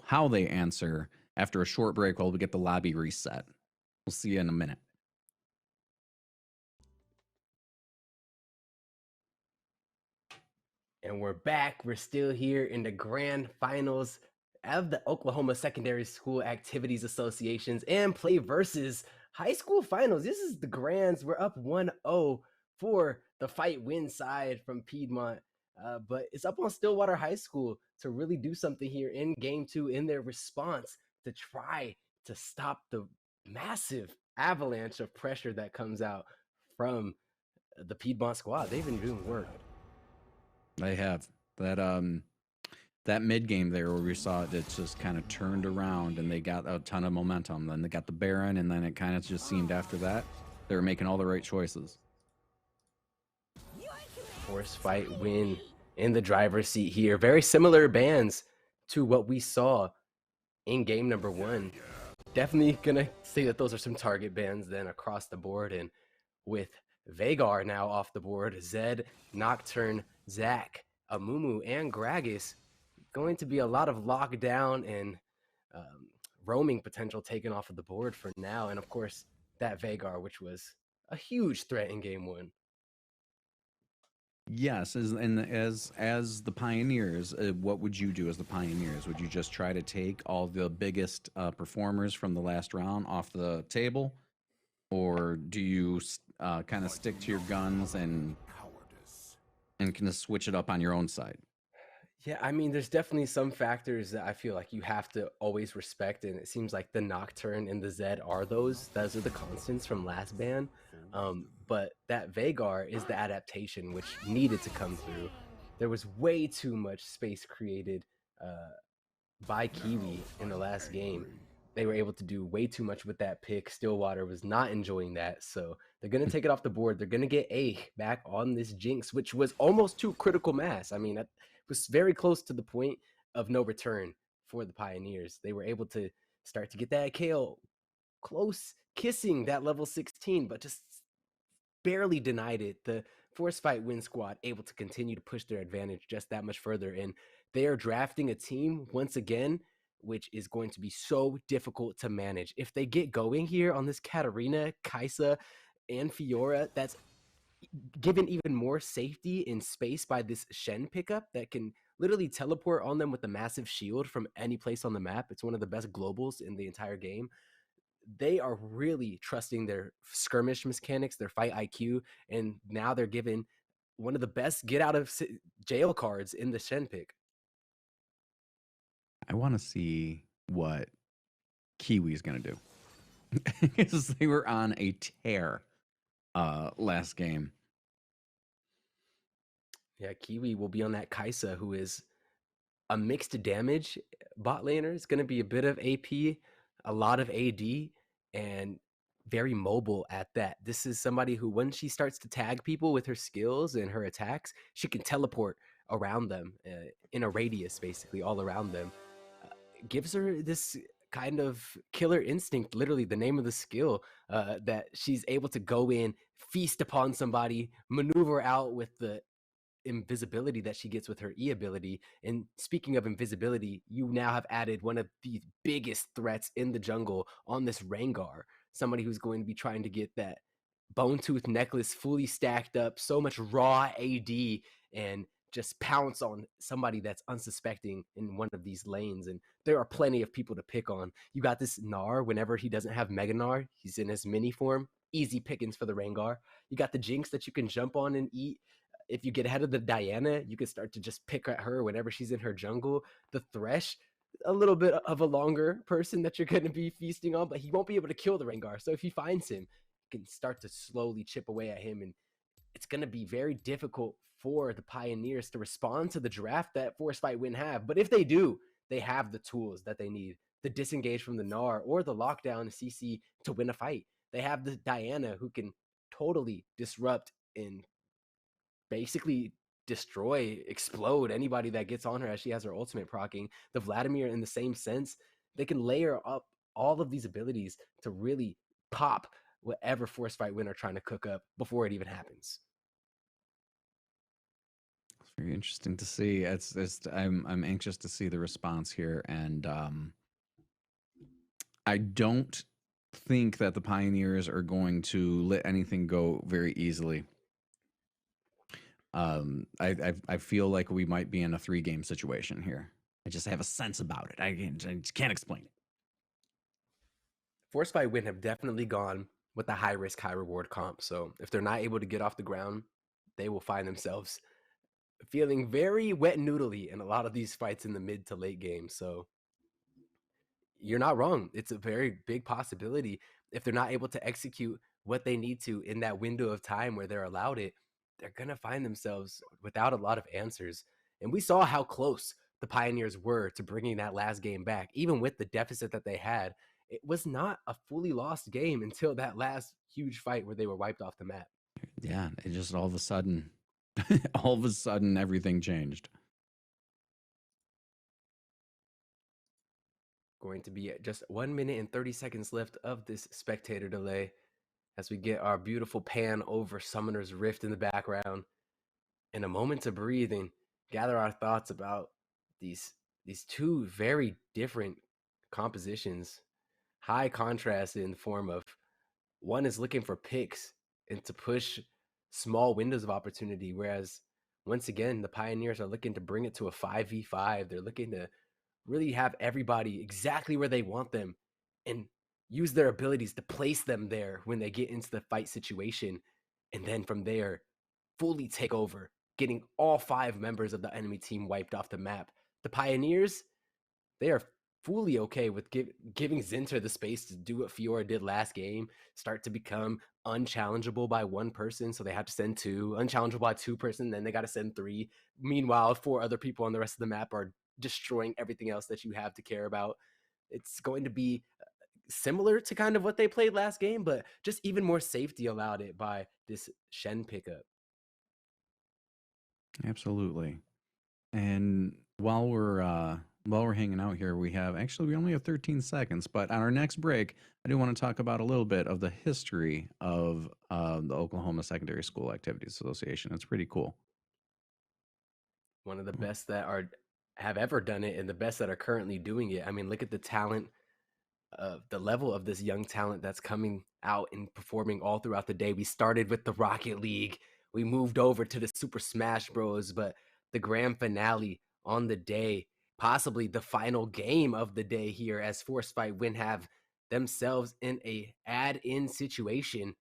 [SPEAKER 1] how they answer after a short break while we get the lobby reset. We'll see you in a minute.
[SPEAKER 2] And we're back. We're still here in the grand finals of the Oklahoma Secondary School Activities Associations and PlayVS High School Finals. This is the grands. We're up 1-0 for the Fight Win side from Piedmont. But it's up on Stillwater High School to really do something here in game 2 in their response to try to stop the massive avalanche of pressure that comes out from the Piedmont squad. They've been doing work.
[SPEAKER 1] They have that mid game there where we saw it just kind of turned around and they got a ton of momentum. Then they got the Baron, and then it kind of just seemed after that they were making all the right choices.
[SPEAKER 2] Force Fight Win in the driver's seat here. Very similar bans to what we saw in game number 1. Definitely gonna say that those are some target bans then across the board. And with Vagar now off the board, Zed, Nocturne, Zach, Amumu and Gragas, going to be a lot of lockdown and um, roaming potential taken off of the board for now. And of course, that Vagar, which was a huge threat in game one.
[SPEAKER 1] Yes, as the Pioneers, what would you do as the Pioneers? Would you just try to take all the biggest performers from the last round off the table, or do you kind of stick to your guns and kind of switch it up on your own side?
[SPEAKER 2] Yeah, I mean, there's definitely some factors that I feel like you have to always respect, and it seems like the Nocturne and the Zed are those. Those are the constants from last ban. But that Vagar is the adaptation which needed to come through. There was way too much space created uh, by Kiwi in the last game. They were able to do way too much with that pick. Stillwater was not enjoying that. So they're going to take it off the board. They're going to get A back on this Jinx, which was almost to critical mass. I mean, that was very close to the point of no return for the Pioneers. They were able to start to get that KO close, kissing that level 16, but just barely denied it. The Force Fight Win squad able to continue to push their advantage just that much further. And they are drafting a team once again, which is going to be so difficult to manage. If they get going here on this Katarina, Kaisa, and Fiora, that's given even more safety in space by this Shen pickup that can literally teleport on them with a massive shield from any place on the map. It's one of the best globals in the entire game. They are really trusting their skirmish mechanics, their fight IQ, and now they're given one of the best get out of jail cards in the Shen pick.
[SPEAKER 1] I want to see what Kiwi's going to do because they were on a tear last game.
[SPEAKER 2] Yeah, Kiwi will be on that Kaisa, who is a mixed damage bot laner. It's going to be a bit of AP, a lot of AD, and very mobile at that. This is somebody who, when she starts to tag people with her skills and her attacks, she can teleport around them in a radius, basically all around them. Gives her this kind of killer instinct, literally the name of the skill, that she's able to go in, feast upon somebody, maneuver out with the invisibility that she gets with her E ability. And speaking of invisibility, you now have added one of the biggest threats in the jungle on this Rengar, somebody who's going to be trying to get that bone tooth necklace fully stacked up, so much raw AD, and just pounce on somebody that's unsuspecting in one of these lanes. And there are plenty of people to pick on. You got this Gnar, whenever he doesn't have Mega Gnar, he's in his mini form. Easy pickings for the Rengar. You got the Jinx that you can jump on and eat. If you get ahead of the Diana, you can start to just pick at her whenever she's in her jungle. The Thresh, a little bit of a longer person that you're going to be feasting on, but he won't be able to kill the Rengar. So if he finds him, you can start to slowly chip away at him. And it's going to be very difficult for the Pioneers to respond to the draft that Force Fight Win have. But if they do, they have the tools that they need to disengage from the Gnar or the lockdown CC to win a fight. They have the Diana who can totally disrupt and basically destroy, explode anybody that gets on her as she has her ultimate procking. The Vladimir, in the same sense, they can layer up all of these abilities to really pop whatever Force Fight Win are trying to cook up before it even happens.
[SPEAKER 1] It's very interesting to see. I'm anxious to see the response here, and I don't think that the Pioneers are going to let anything go very easily. I feel like we might be in a 3-game situation here. I just have a sense about it. I just can't explain it.
[SPEAKER 2] Force Fight Win have definitely gone with the high risk, high reward comp. So if they're not able to get off the ground, they will find themselves feeling very wet noodly in a lot of these fights in the mid to late game. So you're not wrong. It's a very big possibility. If they're not able to execute what they need to in that window of time where they're allowed it, they're going to find themselves without a lot of answers. And we saw how close the Pioneers were to bringing that last game back, even with the deficit that they had. It was not a fully lost game until that last huge fight where they were wiped off the map.
[SPEAKER 1] Yeah, it just all of a sudden, all of a sudden, everything changed.
[SPEAKER 2] Going to be just 1 minute and 30 seconds left of this spectator delay as we get our beautiful pan over Summoner's Rift in the background and a moment to breathe. And gather our thoughts about these these two very different compositions, high contrast in the form of one is looking for picks and to push small windows of opportunity, whereas once again the Pioneers are looking to bring it to a 5v5. They're looking to really have everybody exactly where they want them and use their abilities to place them there when they get into the fight situation, and then from there fully take over, getting all 5 members of the enemy team wiped off the map. The Pioneers, they are fully okay with giving Zinter the space to do what Fiora did last game, start to become unchallengeable by one person, so they have to send two, unchallengeable by two-person, then they got to send three. Meanwhile, 4 other people on the rest of the map are destroying everything else that you have to care about. It's going to be similar to kind of what they played last game, but just even more safety allowed it by this Shen pickup.
[SPEAKER 1] Absolutely. And while we're hanging out here, we only have 13 seconds, but on our next break, I do want to talk about a little bit of the history of the Oklahoma Secondary School Activities Association. It's pretty cool.
[SPEAKER 2] One of the best that are have ever done it and the best that are currently doing it. I mean, look at the talent, the level of this young talent that's coming out and performing all throughout the day. We started with the Rocket League, we moved over to the Super Smash Bros, but the grand finale on the day, possibly the final game of the day here, as Force Fight Win have themselves in a add-in situation.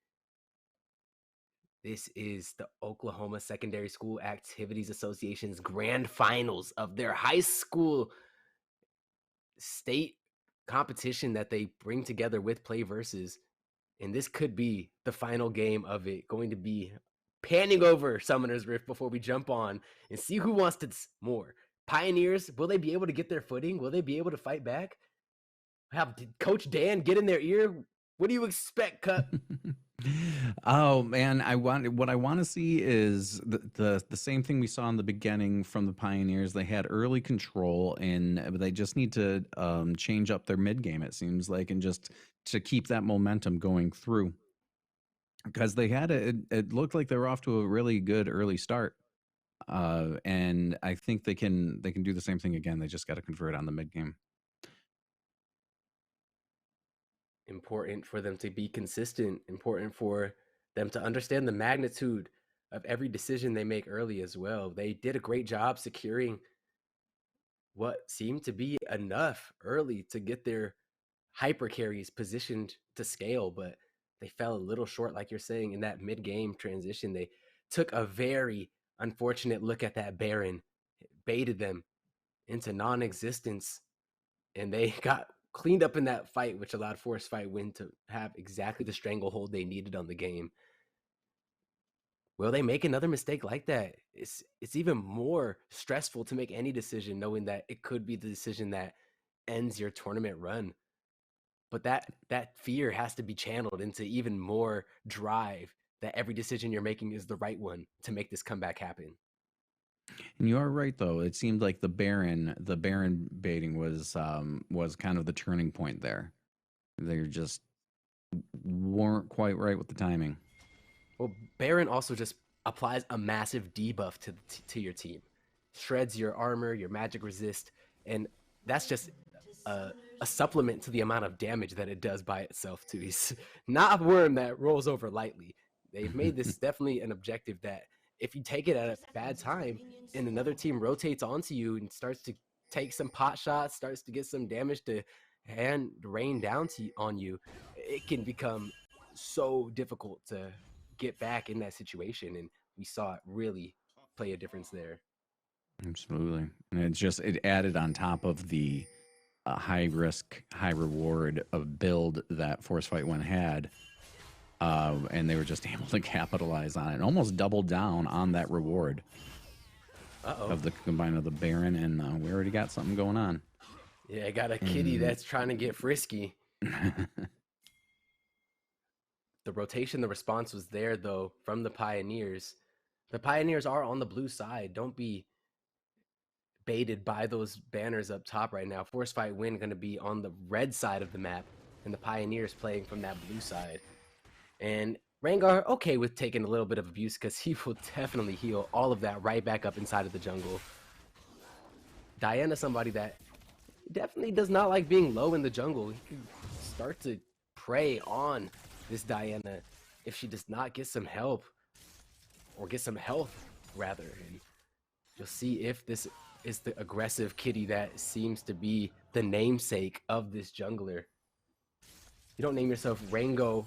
[SPEAKER 2] This is the Oklahoma Secondary School Activities Association's grand finals of their high school state competition that they bring together with PlayVS. And this could be the final game of it, going to be panning over Summoner's Rift before we jump on and see who wants to more. Pioneers, will they be able to get their footing? Will they be able to fight back? Have Coach Dan get in their ear? What do you expect, Cup?
[SPEAKER 1] Oh man, what I want to see is the same thing we saw in the beginning from the Pioneers. They had early control, and they just need to change up their mid game. It seems like, and just to keep that momentum going through, because it looked like they were off to a really good early start. And I think they can do the same thing again. They just got to convert on the mid game.
[SPEAKER 2] Important for them to be consistent, important for them to understand the magnitude of every decision they make early as well. They did a great job securing what seemed to be enough early to get their hyper carries positioned to scale, but they fell a little short, like you're saying, in that mid game transition. They took a very unfortunate look at that Baron, baited them into non existence, and they got cleaned up in that fight, which allowed Force Fight Win to have exactly the stranglehold they needed on the game. Will they make another mistake like that? It's even more stressful to make any decision knowing that it could be the decision that ends your tournament run. But that fear has to be channeled into even more drive that every decision you're making is the right one to make this comeback happen.
[SPEAKER 1] And you are right, though. It seemed like the Baron baiting was kind of the turning point there. They just weren't quite right with the timing.
[SPEAKER 2] Well, Baron also just applies a massive debuff to your team, shreds your armor, your magic resist, and that's just a supplement to the amount of damage that it does by itself too. He's not a worm that rolls over lightly. They've made this definitely an objective that if you take it at a bad time and another team rotates onto you and starts to take some pot shots, starts to get some damage to hand rain down on you, it can become so difficult to get back in that situation. And we saw it really play a difference there.
[SPEAKER 1] Absolutely, and it added on top of the high risk, high reward of build that Force Fight One had, and they were just able to capitalize on it and almost double down on that reward of the combine of the Baron, and we already got something going on.
[SPEAKER 2] Yeah, I got a kitty that's trying to get frisky. The rotation, the response was there though from the Pioneers. The Pioneers are on the blue side. Don't be baited by those banners up top right now. Force Fight Win going to be on the red side of the map, and the Pioneers playing from that blue side. And Rengar, okay with taking a little bit of abuse because he will definitely heal all of that right back up inside of the jungle. Diana, somebody that definitely does not like being low in the jungle. He can start to prey on this Diana if she does not get some help, or get some health, rather. And you'll see if this is the aggressive kitty that seems to be the namesake of this jungler. You don't name yourself Rengo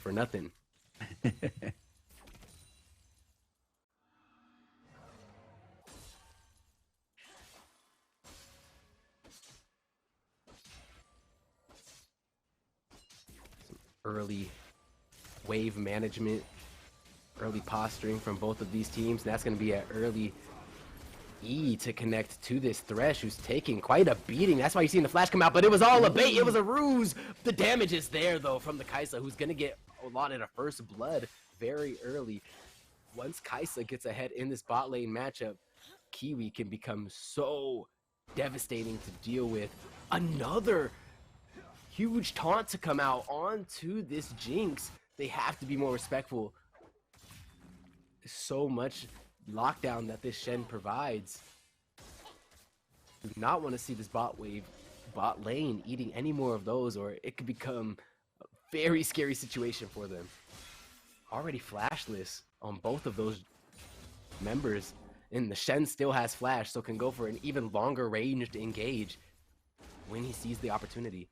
[SPEAKER 2] for nothing. Early wave management, early posturing from both of these teams. And that's going to be an early E to connect to this Thresh, who's taking quite a beating. That's why you're seeing the flash come out, but it was all a bait. It was a ruse. The damage is there, though, from the Kai'Sa, who's going to get allotted a first blood very early. Once Kai'Sa gets ahead in this bot lane matchup, Kiwi can become so devastating to deal with. Another huge taunt to come out onto this Jinx. They have to be more respectful. So much lockdown that this Shen provides. Do not want to see this bot lane eating any more of those, or it could become a very scary situation for them. Already flashless on both of those members, and the Shen still has flash, so can go for an even longer range to engage when he sees the opportunity.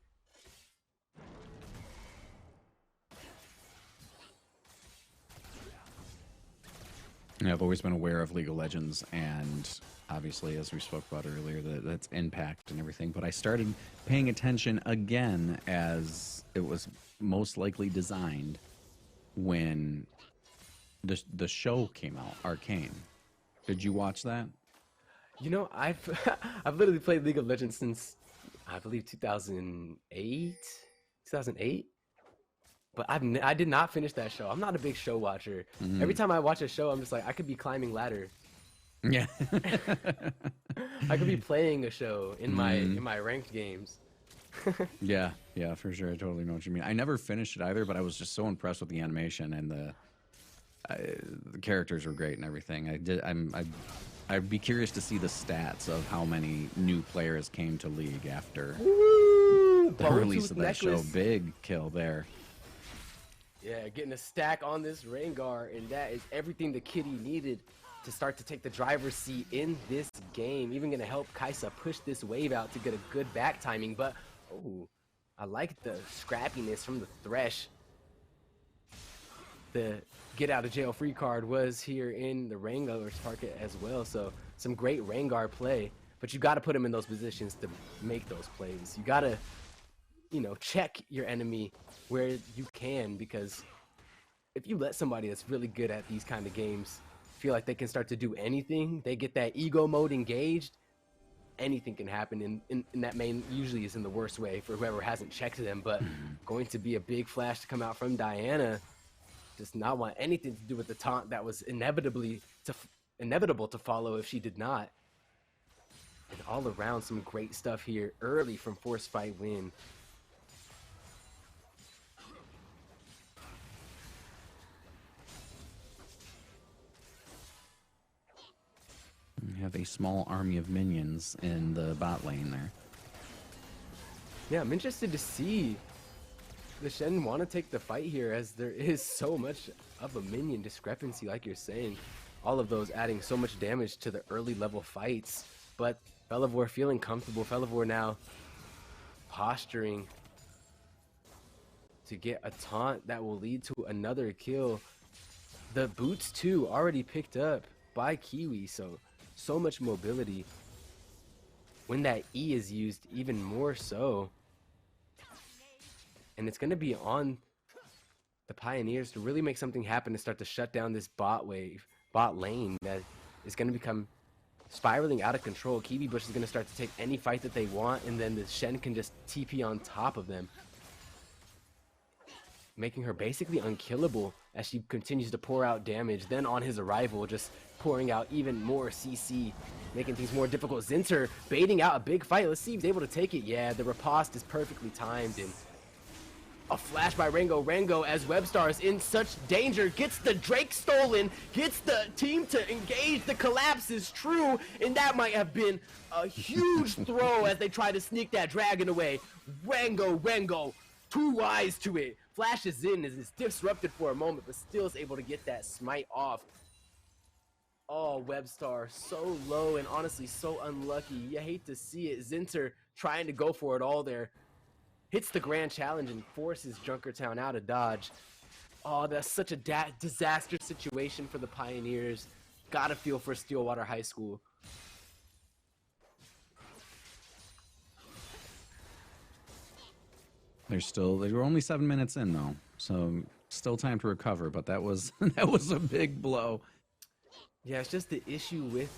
[SPEAKER 1] Yeah, I've always been aware of League of Legends, and obviously, as we spoke about earlier, that's impact and everything. But I started paying attention again as it was most likely designed when the show came out, Arcane. Did you watch that?
[SPEAKER 2] You know, I've I've literally played League of Legends since I believe 2008, 2008. But I did not finish that show. I'm not a big show watcher. Every time I watch a show, I'm just like, I could be climbing ladder.
[SPEAKER 1] Yeah.
[SPEAKER 2] I could be playing a show in my ranked games.
[SPEAKER 1] Yeah, for sure. I totally know what you mean. I never finished it either, but I was just so impressed with the animation, and the characters were great and everything. I'd be curious to see the stats of how many new players came to League after the release of that show. Big kill there.
[SPEAKER 2] Yeah, getting a stack on this Rengar, and that is everything the kitty needed to start to take the driver's seat in this game. Even going to help Kai'Sa push this wave out to get a good back timing. But, oh, I like the scrappiness from the Thresh. The get out of jail free card was here in the Rengar's pocket as well. So some great Rengar play, but you got to put him in those positions to make those plays. You got to, you know, check your enemy where you can, because if you let somebody that's really good at these kind of games feel like they can start to do anything, they get that ego mode engaged, anything can happen, and that main usually is in the worst way for whoever hasn't checked them. But going to be a big flash to come out from Diana, does not want anything to do with the taunt that was inevitable to follow if she did not. And all around, some great stuff here early from Force Fight Win.
[SPEAKER 1] You have a small army of minions in the bot lane there.
[SPEAKER 2] Yeah, I'm interested to see the Shen want to take the fight here, as there is so much of a minion discrepancy, like you're saying. All of those adding so much damage to the early level fights. But Belivore feeling comfortable. Belivore now posturing to get a taunt that will lead to another kill. The boots too already picked up by Kiwi, so much mobility. When that E is used, even more so. And it's going to be on the Pioneers to really make something happen to start to shut down this bot lane that is going to become spiraling out of control. Kiwi Bush is going to start to take any fight that they want, and then the Shen can just TP on top of them, making her basically unkillable as she continues to pour out damage. Then on his arrival, just pouring out even more CC, making things more difficult. Zinter baiting out a big fight. Let's see if he's able to take it. Yeah, the riposte is perfectly timed, and A flash by Rango. Rango, as Webstar is in such danger, gets the Drake stolen, gets the team to engage. The collapse is true, and that might have been a huge throw as they try to sneak that dragon away. Rango, too wise to it. Flashes in as it's disrupted for a moment, but still is able to get that smite off. Oh, Webstar, so low and honestly so unlucky. You hate to see it. Zinter trying to go for it all there. Hits the grand challenge and forces Junkertown out of dodge. Oh, that's such a disaster situation for the Pioneers. Gotta feel for Stillwater High School.
[SPEAKER 1] They were only 7 minutes in though, so still time to recover, but that was that was a big blow.
[SPEAKER 2] Yeah, it's just the issue with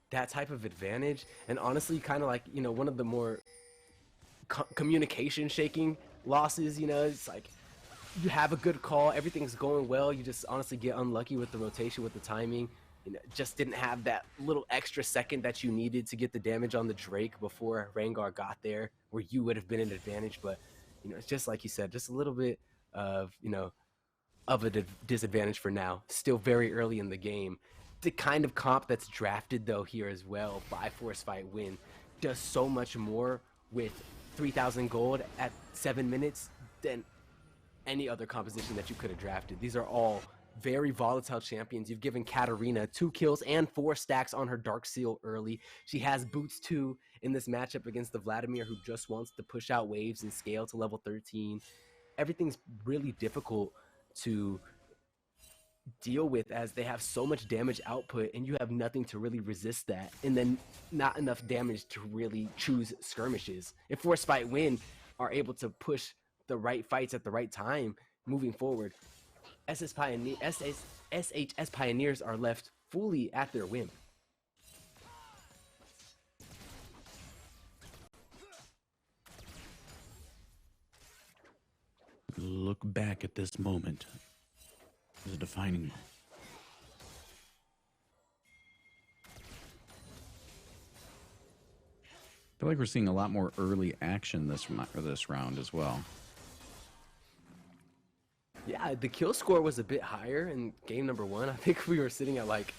[SPEAKER 2] that type of advantage, and honestly kind of like, you know, one of the more communication shaking losses. You know, it's like you have a good call, everything's going well, you just honestly get unlucky with the rotation, with the timing. You know, just didn't have that little extra second that you needed to get the damage on the Drake before Rengar got there, where you would have been an advantage. But you know, it's just like you said, just a little bit of, you know, of a disadvantage for now. Still very early in the game. The kind of comp that's drafted though here as well by Force Fight Win does so much more with 3,000 gold at 7 minutes than any other composition that you could have drafted. These are all very volatile champions. You've given Katarina 2 kills and 4 stacks on her Dark Seal early. She has boots too in this matchup against the Vladimir, who just wants to push out waves and scale to level 13. Everything's really difficult to deal with as they have so much damage output and you have nothing to really resist that, and then not enough damage to really choose skirmishes. If Force Fight Win are able to push the right fights at the right time moving forward, SHS Pioneers are left fully at their whim.
[SPEAKER 1] Look back at this moment. It's a defining moment. I feel like we're seeing a lot more early action this round as well.
[SPEAKER 2] Yeah, the kill score was a bit higher in game number 1. I think we were sitting at like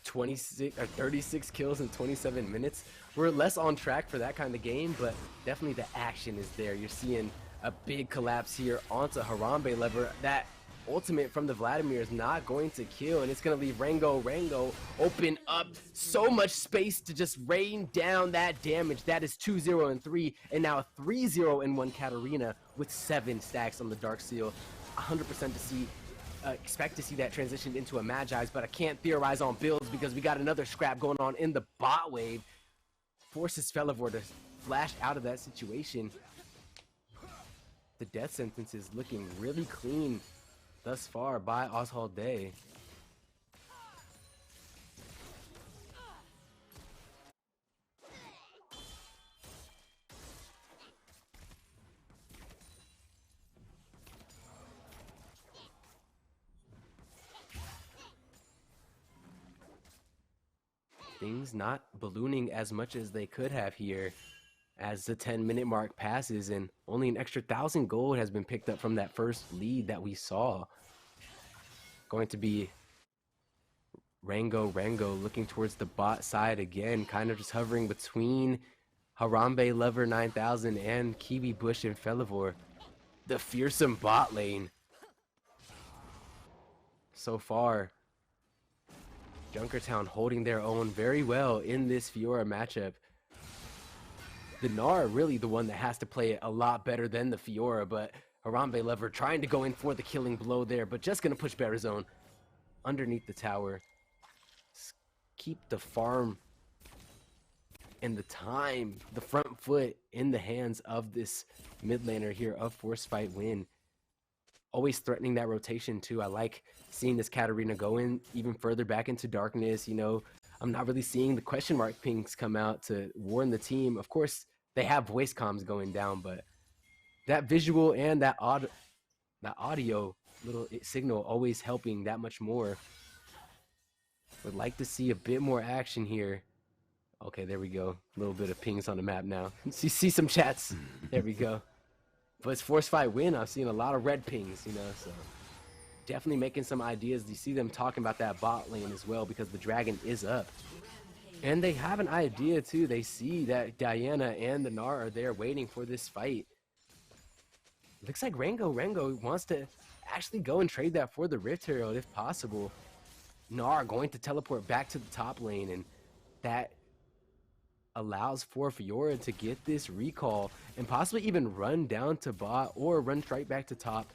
[SPEAKER 2] 26 or 36 kills in 27 minutes. We're less on track for that kind of game, but definitely the action is there. You're seeing a big collapse here onto Harambe lever. That ultimate from the Vladimir is not going to kill, and it's going to leave Rango open up so much space to just rain down that damage. That is 2-0 and 3, and now a 3-0 and 1 Katarina with 7 stacks on the Dark Seal. 100% to see, expect to see that transitioned into a Magi's, but I can't theorize on builds because we got another scrap going on in the bot wave. Forces Felivor to flash out of that situation. The death sentence is looking really clean thus far by Oswald Day. Things not ballooning as much as they could have here as the 10-minute mark passes, and only an extra 1,000 gold has been picked up from that first lead that we saw. Going to be Rango looking towards the bot side again, kind of just hovering between Harambe Lever 9000 and Kiwi Bush and Felivor. The fearsome bot lane. So far, Junkertown holding their own very well in this Fiora matchup. The Gnar really the one that has to play it a lot better than the Fiora, but Harambe Lever trying to go in for the killing blow there, but just going to push Barazone underneath the tower. Keep the farm and the time, the front foot in the hands of this mid laner here of Force Fight Win. Always threatening that rotation too. I like seeing this Katarina go in even further back into darkness. You know, I'm not really seeing the question mark pings come out to warn the team. Of course, they have voice comms going down, but that visual and that audio little signal always helping that much more. Would like to see a bit more action here. Okay, there we go. A little bit of pings on the map now. See some chats. There we go. for his force fight win. I've seen a lot of red pings, you know, so definitely making some ideas. You see them talking about that bot lane as well because the dragon is up. And they have an idea too. They see that Diana and the Gnar are there waiting for this fight. Looks like Rango wants to actually go and trade that for the Rift Herald if possible. Gnar going to teleport back to the top lane, and that allows for Fiora to get this recall and possibly even run down to bot or run straight back to top.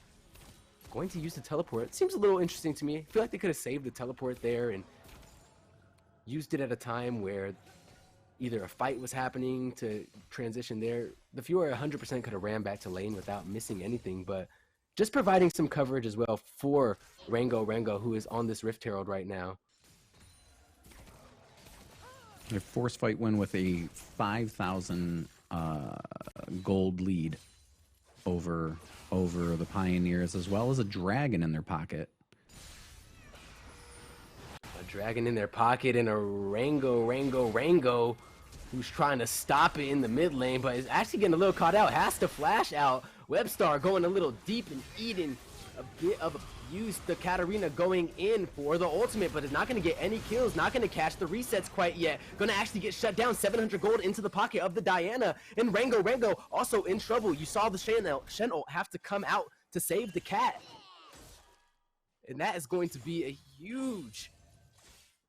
[SPEAKER 2] Going to use the teleport. Seems a little interesting to me. I feel like they could have saved the teleport there and used it at a time where either a fight was happening to transition there. The Fiora 100% could have ran back to lane without missing anything, but just providing some coverage as well for Rango, who is on this Rift Herald right now.
[SPEAKER 1] A force fight win with a 5,000 gold lead over the Pioneers, as well as a dragon in their pocket.
[SPEAKER 2] A dragon in their pocket and a Rango who's trying to stop it in the mid lane, but is actually getting a little caught out. Has to flash out. Webstar going a little deep and eating a bit of abuse. The Katarina going in for the ultimate, but is not going to get any kills. Not going to catch the resets quite yet. Going to actually get shut down. 700 gold into the pocket of the Diana. And Rango also in trouble. You saw the Shen ult have to come out to save the cat. And that is going to be a huge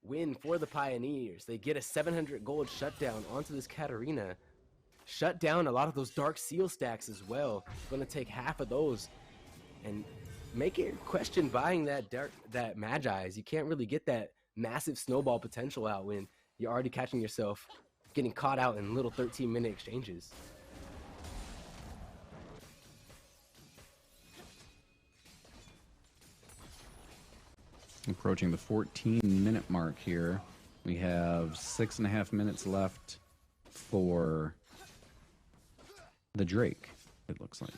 [SPEAKER 2] win for the Pioneers. They get a 700 gold shutdown onto this Katarina. Shut down a lot of those Dark Seal stacks as well. Going to take half of those and make it question buying that Magi's. You can't really get that massive snowball potential out when you're already catching yourself getting caught out in little 13-minute exchanges.
[SPEAKER 1] Approaching the 14-minute mark here. We have 6.5 minutes left for the Drake, it looks like.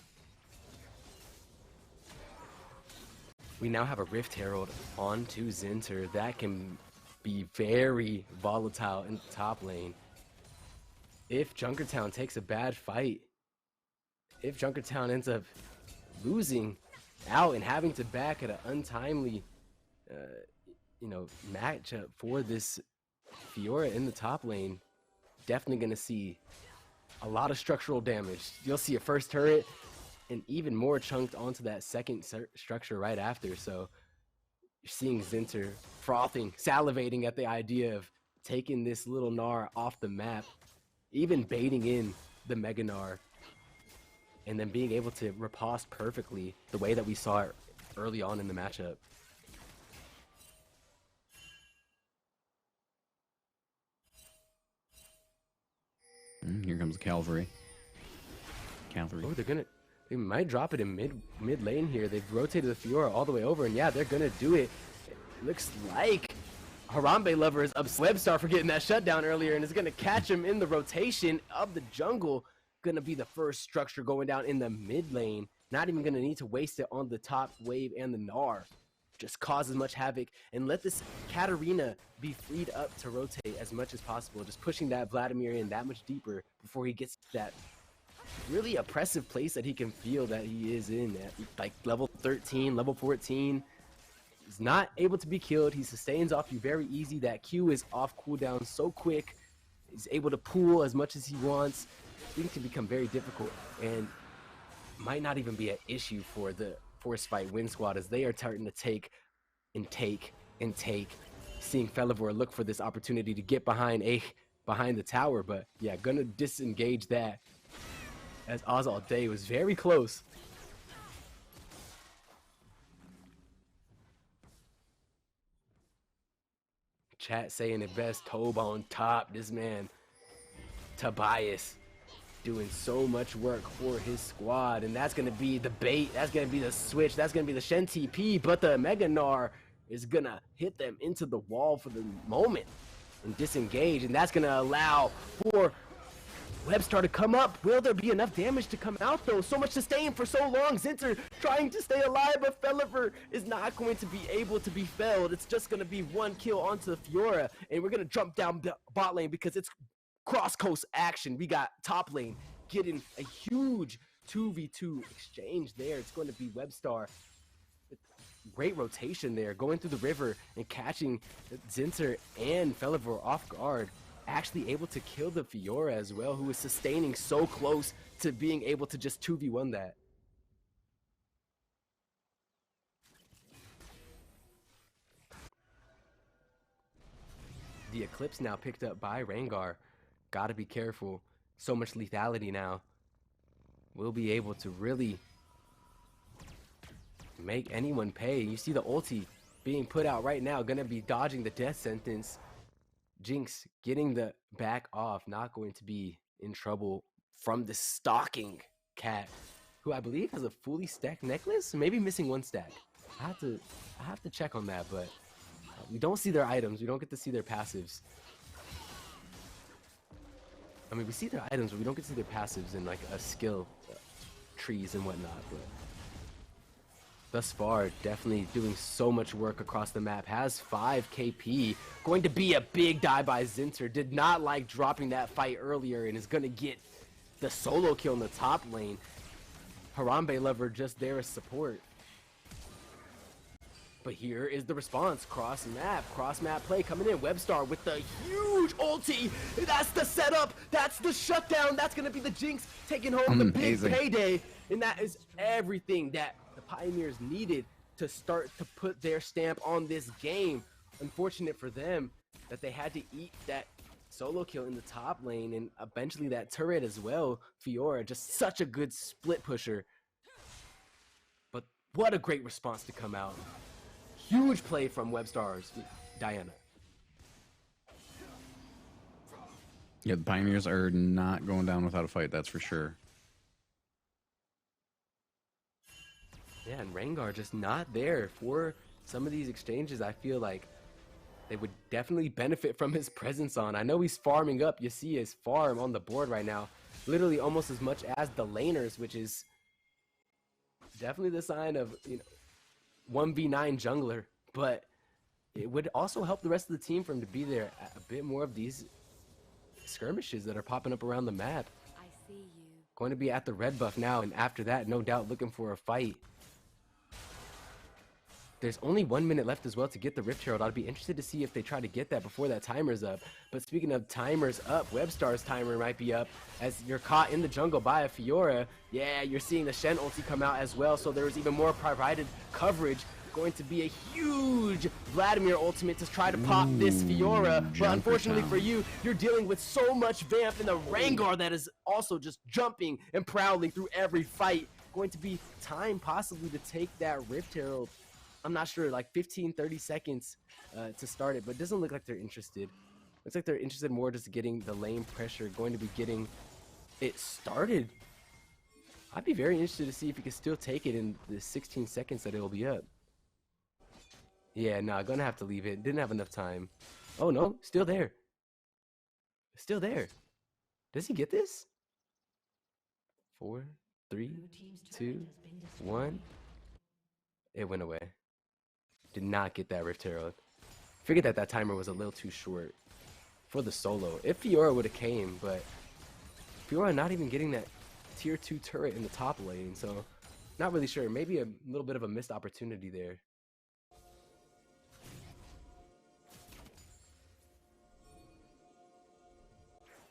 [SPEAKER 2] We now have a Rift Herald onto Zinter. That can be very volatile in the top lane. If Junkertown takes a bad fight, if Junkertown ends up losing out and having to back at an untimely matchup for this Fiora in the top lane, definitely going to see a lot of structural damage. You'll see a first turret and even more chunked onto that second structure right after. So you're seeing Zinter frothing, salivating at the idea of taking this little Gnar off the map, even baiting in the Mega Gnar, and then being able to riposte perfectly the way that we saw it early on in the matchup.
[SPEAKER 1] Here comes Cavalry.
[SPEAKER 2] Oh, they might drop it in mid lane here. They've rotated the Fiora all the way over, and yeah, they're gonna do it. It looks like Harambe Lover is up Webstar for getting that shutdown earlier and is gonna catch him in the rotation of the jungle. Gonna be the first structure going down in the mid lane. Not even gonna need to waste it on the top wave and the Gnar. Just cause as much havoc and let this Katarina be freed up to rotate as much as possible. Just pushing that Vladimir in that much deeper before he gets that really oppressive place that he can feel that he is in at like level 13, level 14. He's not able to be killed. He sustains off you very easy. That Q is off cooldown so quick. He's able to pool as much as he wants. Things can become very difficult and might not even be an issue for the Force Fight Win Squad as they are starting to take. Seeing Felivor look for this opportunity to get behind the tower, but yeah, gonna disengage that as Ozal Day was very close. Chat saying it best, Tobe on top. This man, Tobias, doing so much work for his squad, and that's gonna be the bait, that's gonna be the switch, that's gonna be the Shen TP, but the Mega Gnar is gonna hit them into the wall for the moment and disengage, and that's gonna allow for Webstar to come up. Will there be enough damage to come out though? So much sustain for so long. Zinter trying to stay alive, but Felivor is not going to be able to be felled. It's just gonna be one kill onto the Fiora, and we're gonna jump down bot lane because it's cross coast action. We got top lane getting a huge 2v2 exchange there. It's going to be Webstar. Great rotation there, going through the river and catching Zinter and Felivor off guard. Actually able to kill the Fiora as well, who is sustaining so close to being able to just 2v1 that. The Eclipse now picked up by Rengar. Gotta be careful. So much lethality now. We'll be able to really make anyone pay. You see the ulti being put out right now, gonna be dodging the death sentence. Jinx getting the back off, not going to be in trouble from the stalking cat, who I believe has a fully stacked necklace, maybe missing one stack. I have to check on that, but we don't see their items. We don't get to see their passives. I mean, we see their items, but we don't get to see their passives in like a skill trees and whatnot. But thus far, definitely doing so much work across the map. Has 5 KP. Going to be a big die by Zinter. Did not like dropping that fight earlier and is going to get the solo kill in the top lane. Harambe Lover just there as support. But here is the response. Cross map play coming in. Webstar with the huge ulti. That's the setup. That's the shutdown. That's going to be the Jinx taking home the big payday. And that is everything that the Pioneers needed to start to put their stamp on this game. Unfortunate for them that they had to eat that solo kill in the top lane and eventually that turret as well. Fiora, just such a good split pusher. But what a great response to come out. Huge play from Webstar's Diana.
[SPEAKER 1] Yeah, the Pioneers are not going down without a fight, that's for sure.
[SPEAKER 2] Yeah, and Rengar just not there for some of these exchanges. I feel like they would definitely benefit from his presence on. I know he's farming up. You see his farm on the board right now. Literally almost as much as the laners, which is definitely the sign of, you know, 1v9 jungler, but it would also help the rest of the team for him to be there at a bit more of these skirmishes that are popping up around the map.
[SPEAKER 3] I see you.
[SPEAKER 2] Going to be at the red buff now, and after that, no doubt looking for a fight. There's only 1 minute left as well to get the Rift Herald. I'd be interested to see if they try to get that before that timer's up. But speaking of timers up, Webstar's timer might be up as you're caught in the jungle by a Fiora. Yeah, you're seeing the Shen ulti come out as well, so there's even more provided coverage. Going to be a huge Vladimir ultimate to try to pop this Fiora. But unfortunately for you, you're dealing with so much Vamp and the Rengar that is also just jumping and prowling through every fight. Going to be time possibly to take that Rift Herald. I'm not sure, like 15-30 seconds to start it, but it doesn't look like they're interested. Looks like they're interested more just getting the lane pressure, going to be getting it started. I'd be very interested to see if he can still take it in the 16 seconds that it'll be up. Yeah, nah, gonna have to leave it. Didn't have enough time. Oh no, still there. Still there. Does he get this? 4, 3, 2, 1. It went away. Did not get that Rift Herald. Figured that that timer was a little too short for the solo. If Fiora would have came, but Fiora not even getting that tier 2 turret in the top lane, so not really sure. Maybe a little bit of a missed opportunity there.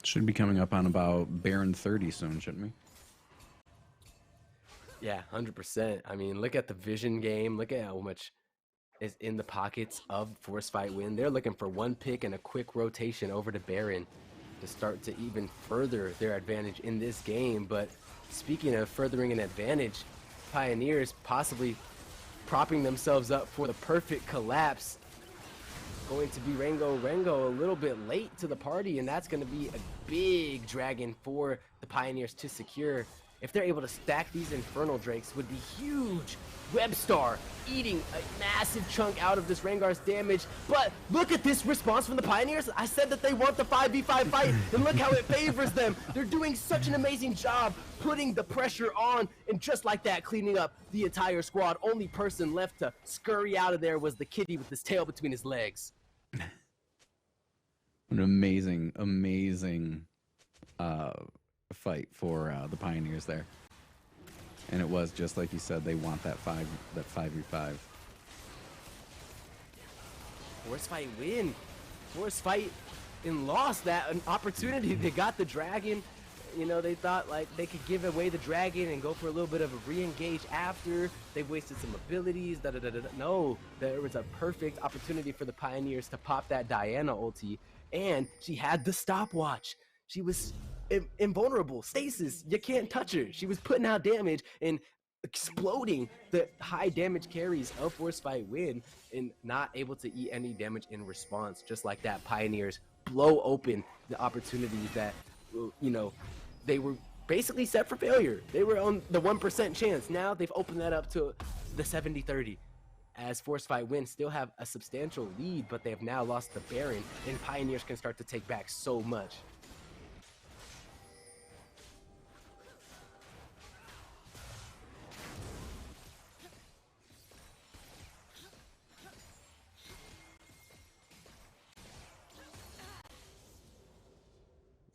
[SPEAKER 1] Should be coming up on about Baron 30 soon, shouldn't we?
[SPEAKER 2] Yeah, 100%. I mean, look at the vision game. Look at how much is in the pockets of Force Fight Win. They're looking for one pick and a quick rotation over to Baron to start to even further their advantage in this game. But speaking of furthering an advantage, Pioneers possibly propping themselves up for the perfect collapse. Going to be Rengo a little bit late to the party, and that's going to be a big dragon for the Pioneers to secure. If they're able to stack these Infernal Drakes, would be huge. Webstar eating a massive chunk out of this Rengar's damage, but look at this response from the Pioneers. I said that they want the 5v5 fight, and look how it favors them. They're doing such an amazing job putting the pressure on, and just like that, cleaning up the entire squad. Only person left to scurry out of there was the kitty with his tail between his legs.
[SPEAKER 1] An amazing fight for the Pioneers there. And it was just like you said, they want that 5v5.
[SPEAKER 2] Force fight win. Force fight and lost that an opportunity. They got the dragon. You know, they thought like they could give away the dragon and go for a little bit of a re-engage after. They wasted some abilities. No, there was a perfect opportunity for the Pioneers to pop that Diana ulti, and she had the stopwatch. She was invulnerable. Stasis, you can't touch her. She was putting out damage and exploding the high damage carries of Force Fight Win and not able to eat any damage in response. Just like that, Pioneers blow open the opportunities that, you know, they were basically set for failure. They were on the 1% chance. Now they've opened that up to the 70-30. As Force Fight Win still have a substantial lead, but they have now lost the Baron, and Pioneers can start to take back so much.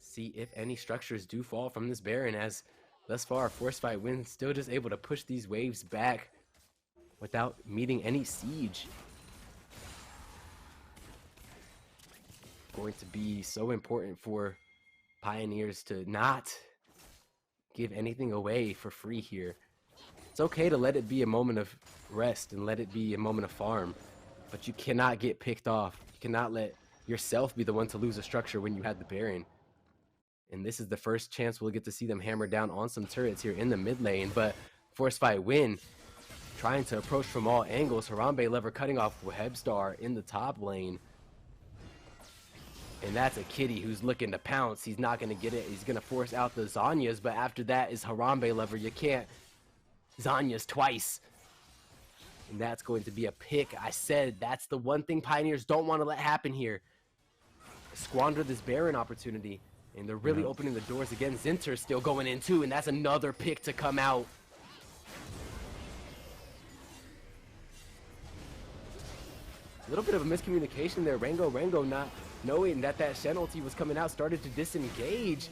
[SPEAKER 2] See if any structures do fall from this Baron, as thus far Force Fight Win still just able to push these waves back without meeting any siege. Going to be so important for Pioneers to not give anything away for free here. It's okay to let it be a moment of rest and let it be a moment of farm, but you cannot get picked off. You cannot let yourself be the one to lose a structure when you had the Baron. And this is the first chance we'll get to see them hammer down on some turrets here in the mid lane. But Force Fight Win trying to approach from all angles. Harambe Lever cutting off Webstar in the top lane. And that's a Kitty who's looking to pounce. He's not going to get it. He's going to force out the Zanyas. But after that is Harambe Lever. You can't Zanyas twice. And that's going to be a pick. I said that's the one thing Pioneers don't want to let happen here. Squander this Baron opportunity. And they're really opening the doors again. Zinter still going in too, and that's another pick to come out. A little bit of a miscommunication there. Rango not knowing that Shen ulti was coming out, started to disengage.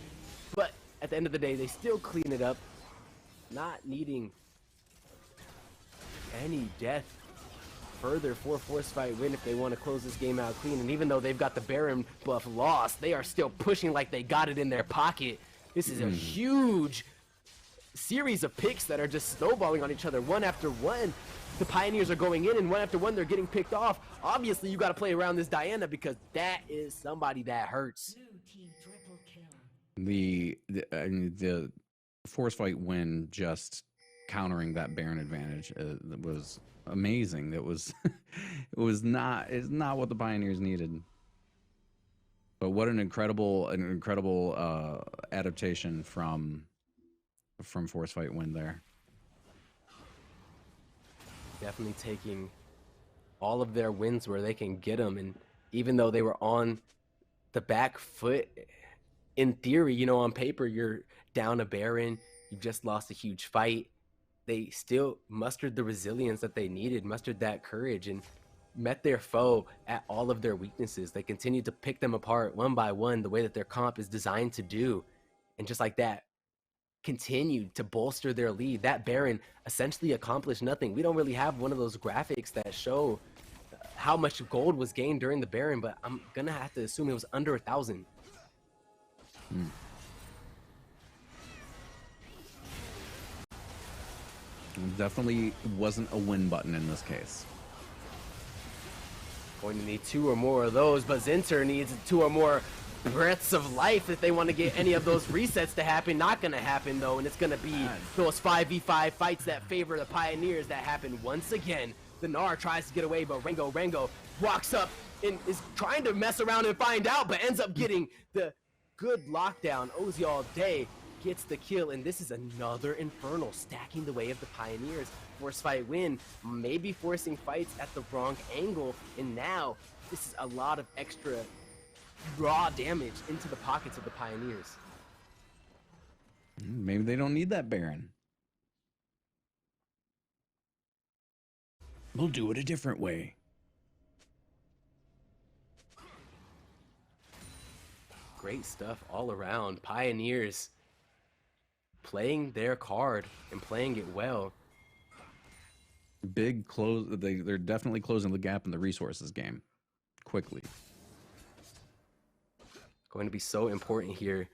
[SPEAKER 2] But at the end of the day, they still clean it up. Not needing any death further for Force Fight Win if they want to close this game out clean. And even though they've got the Baron buff lost, they are still pushing like they got it in their pocket. This is a huge series of picks that are just snowballing on each other one after one. The Pioneers are going in, and one after one they're getting picked off. Obviously you got to play around this Diana because that is somebody that hurts.
[SPEAKER 1] The Force Fight Win just countering that Baron advantage was amazing. It was it's not what the Pioneers needed. But what an incredible adaptation from Force Fight Win there.
[SPEAKER 2] Definitely taking all of their wins where they can get them, and even though they were on the back foot, in theory, you know, on paper, you're down a Baron, you've just lost a huge fight. They still mustered the resilience that they needed, mustered that courage, and met their foe at all of their weaknesses. They continued to pick them apart one by one, the way that their comp is designed to do. And just like that, continued to bolster their lead. That Baron essentially accomplished nothing. We don't really have one of those graphics that show how much gold was gained during the Baron, but I'm gonna have to assume it was under 1,000.
[SPEAKER 1] Definitely wasn't a win button in this case.
[SPEAKER 2] Going to need 2 or more of those, but Zinter needs 2 or more breaths of life if they want to get any of those resets to happen. Not going to happen though, and it's going to be those 5v5 fights that favor the Pioneers that happen once again. The Gnar tries to get away, but Rango walks up and is trying to mess around and find out, but ends up getting the good lockdown. Ozzy all day gets the kill, and this is another Infernal stacking the way of the Pioneers. Force Fight Win, maybe forcing fights at the wrong angle, and now this is a lot of extra raw damage into the pockets of the Pioneers.
[SPEAKER 1] Maybe they don't need that Baron. We'll do it a different way.
[SPEAKER 2] Great stuff all around. Pioneers playing their card and playing it well.
[SPEAKER 1] Big close. They're definitely closing the gap in the resources game quickly.
[SPEAKER 2] Going to be so important here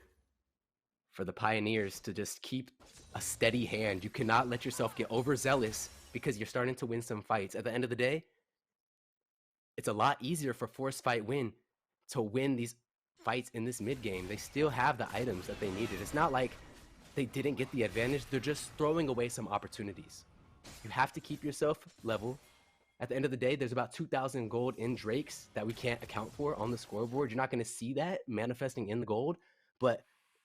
[SPEAKER 2] for the Pioneers to just keep a steady hand. You cannot let yourself get overzealous because you're starting to win some fights. At the end of the day, it's a lot easier for Force Fight Win to win these fights in this mid game. They still have the items that they needed. It's not like they didn't get the advantage. They're just throwing away some opportunities. You have to keep yourself level. At the end of the day, there's about 2,000 gold in Drakes that we can't account for on the scoreboard. You're not going to see that manifesting in the gold, but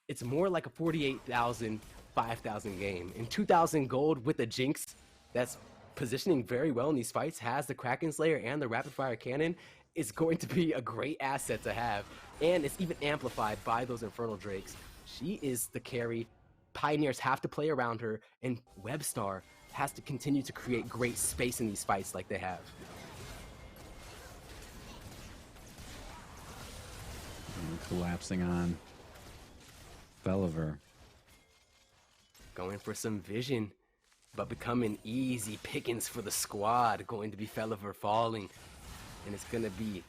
[SPEAKER 2] it's more like a 48,000, 5,000 game. And 2,000 gold with a Jinx that's positioning very well in these fights, has the Kraken Slayer and the Rapid Fire Cannon, is going to be a great asset to have. And it's even amplified by those Infernal Drakes. She is the carry. Pioneers have to play around her, and Webstar has to continue to create great space in these fights like they have.
[SPEAKER 1] And collapsing on Felliver.
[SPEAKER 2] Going for some vision, but becoming easy pickings for the squad. Going to be Felliver falling, and it's going to be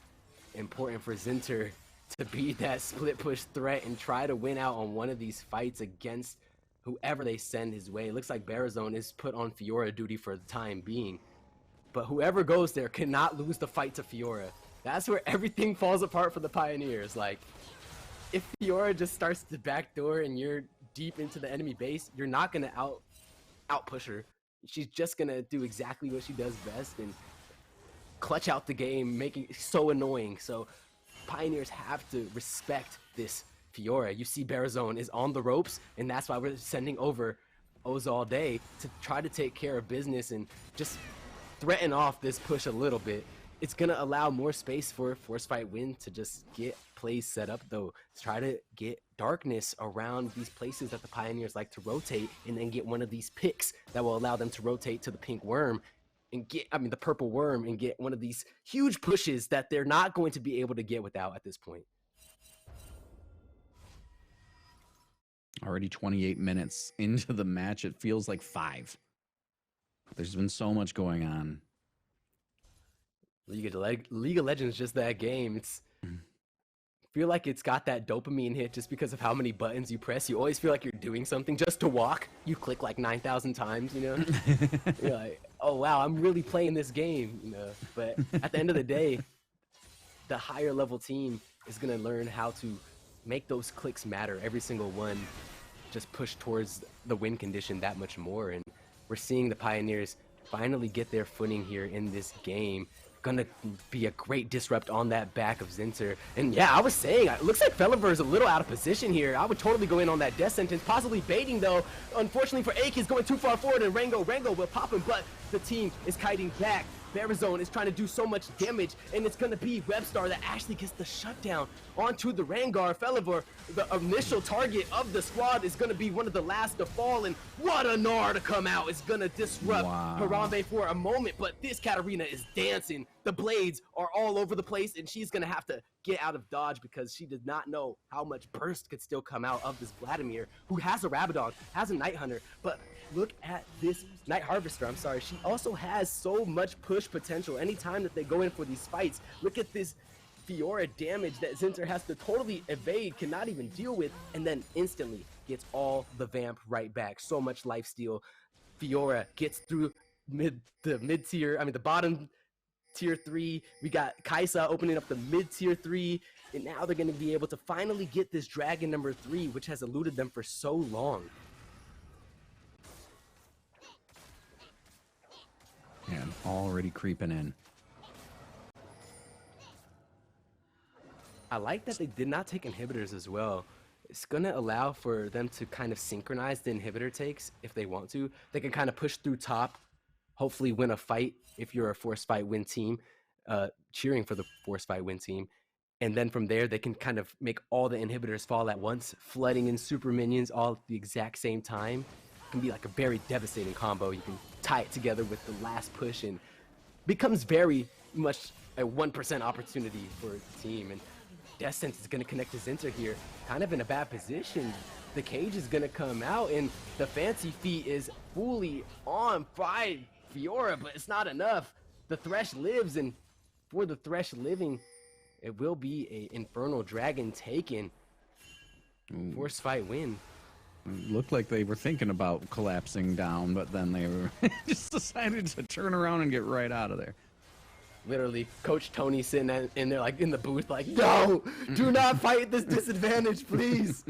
[SPEAKER 2] important for Zinter to be that split push threat and try to win out on one of these fights against whoever they send his way. It looks like Barazone is put on Fiora duty for the time being, but whoever goes there cannot lose the fight to Fiora. That's where everything falls apart for the Pioneers. Like, if Fiora just starts to backdoor and you're deep into the enemy base, you're not gonna out push her. She's just gonna do exactly what she does best and clutch out the game, making it so annoying. So Pioneers have to respect this Fiora. You see Barazone is on the ropes, and that's why we're sending over OSSAA all day to try to take care of business and just threaten off this push a little bit. It's going to allow more space for Force Fight Win to just get plays set up, though. Try to get darkness around these places that the Pioneers like to rotate, and then get one of these picks that will allow them to rotate to the pink worm and get, the purple worm, and get one of these huge pushes that they're not going to be able to get without at this point.
[SPEAKER 1] Already 28 minutes into the match. It feels like 5. There's been so much going on.
[SPEAKER 2] League of Legends, just that game. I feel like it's got that dopamine hit just because of how many buttons you press. You always feel like you're doing something. Just to walk, you click like 9,000 times, you know? You're like, oh wow, I'm really playing this game, you know? But at the end of the day, the higher level team is going to learn how to make those clicks matter. Every single one just push towards the win condition that much more. And we're seeing the Pioneers finally get their footing here in this game. Gonna be a great disrupt on that back of Zinter. And yeah, I was saying, it looks like Felliver is a little out of position here. I would totally go in on that death sentence, possibly baiting though. Unfortunately for Ake, he's going too far forward, and Rango will pop him, but the team is kiting back. Barazone is trying to do so much damage, and it's going to be Webstar that actually gets the shutdown onto the Rengar. Felliver, the initial target of the squad, is going to be one of the last to fall, and what a Gnar to come out. Is going to disrupt Harambe for a moment, but this Katarina is dancing. The blades are all over the place, and she's going to have to get out of dodge because she did not know how much burst could still come out of this Vladimir, who has a Rabadon, has a Night Hunter, but look at this Night Harvester, I'm sorry. She also has so much push potential anytime that they go in for these fights. Look at this Fiora damage that Zinter has to totally evade, cannot even deal with, and then instantly gets all the Vamp right back. So much lifesteal. Fiora gets through the bottom tier 3. We got Kaisa opening up the mid tier 3, and now they're going to be able to finally get this dragon number 3, which has eluded them for so long.
[SPEAKER 1] And already creeping in.
[SPEAKER 2] I like that they did not take inhibitors as well. It's going to allow for them to kind of synchronize the inhibitor takes if they want to. They can kind of push through top, hopefully win a fight if you're a Force Fight Win team, cheering for the Force Fight Win team. And then from there, they can kind of make all the inhibitors fall at once, flooding in super minions all at the exact same time. It can be like a very devastating combo. You can tie it together with the last push, and becomes very much a 1% opportunity for the team. And Death Sense is going to connect to Zinter here, kind of in a bad position. the cage is gonna come out, and the fancy feet is fully on by Fiora, but it's not enough. The Thresh lives, and for the Thresh living, it will be a Infernal Dragon taken. Force fight win.
[SPEAKER 1] Looked like they were thinking about collapsing down, but then they were just decided to turn around and get right out of there.
[SPEAKER 2] Literally, Coach Tony sitting in there, like in the booth, like, no, do not fight this disadvantage, please.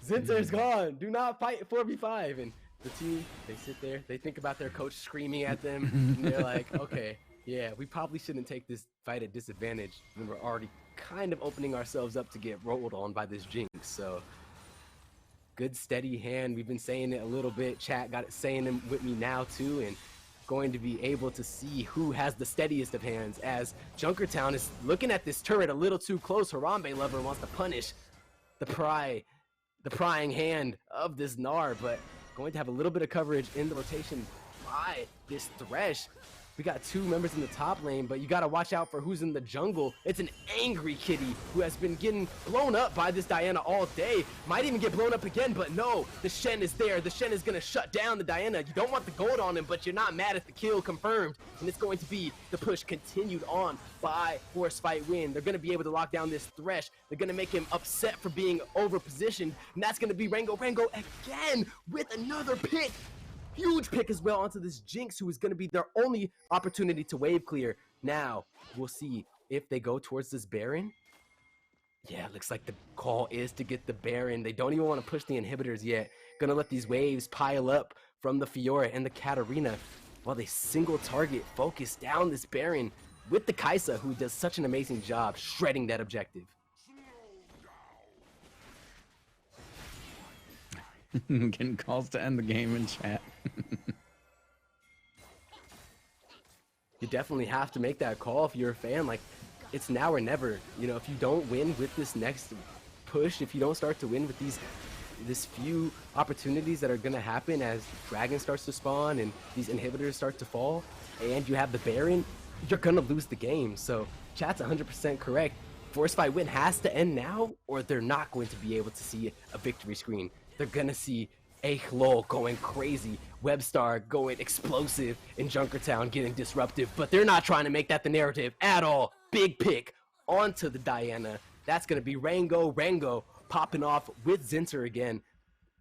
[SPEAKER 2] Zinter's gone. Do not fight 4v5. And the team, they sit there, they think about their coach screaming at them, and they're like, okay, yeah, we probably shouldn't take this fight at disadvantage when we're already kind of opening ourselves up to get rolled on by this Jinx. So, good steady hand. We've been saying it a little bit. Chat got it saying it with me now too, and going to be able to see who has the steadiest of hands as Junkertown is looking at this turret a little too close. Harambe Lover wants to punish the prying hand of this Gnar, but going to have a little bit of coverage in the rotation by this Thresh. We got two members in the top lane, but you got to watch out for who's in the jungle. It's an angry Kitty who has been getting blown up by this Diana all day. Might even get blown up again, but no, the Shen is there. The Shen is going to shut down the Diana. You don't want the gold on him, but you're not mad at the kill confirmed. And it's going to be the push continued on by Force Fight Win. They're going to be able to lock down this Thresh. They're going to make him upset for being over-positioned. And that's going to be Rango again with another pick. Huge pick as well onto this Jinx, who is going to be their only opportunity to wave clear. Now, we'll see if they go towards this Baron. Yeah, looks like the call is to get the Baron. They don't even want to push the inhibitors yet. Gonna let these waves pile up from the Fiora and the Katarina while they single target focus down this Baron with the Kaisa, who does such an amazing job shredding that objective.
[SPEAKER 1] Getting calls to end the game in chat.
[SPEAKER 2] You definitely have to make that call if you're a fan. Like, it's now or never. You know, if you don't win with this next push, if you don't start to win with this few opportunities that are going to happen as Dragon starts to spawn and these inhibitors start to fall, and you have the Baron, you're going to lose the game. So chat's 100% correct. Force Fight Win has to end now, or they're not going to be able to see a victory screen. They're gonna see Lol going crazy, Webstar going explosive, and Junkertown getting disruptive, but they're not trying to make that the narrative at all. Big pick onto the Diana. That's gonna be Rango popping off with Zinter again.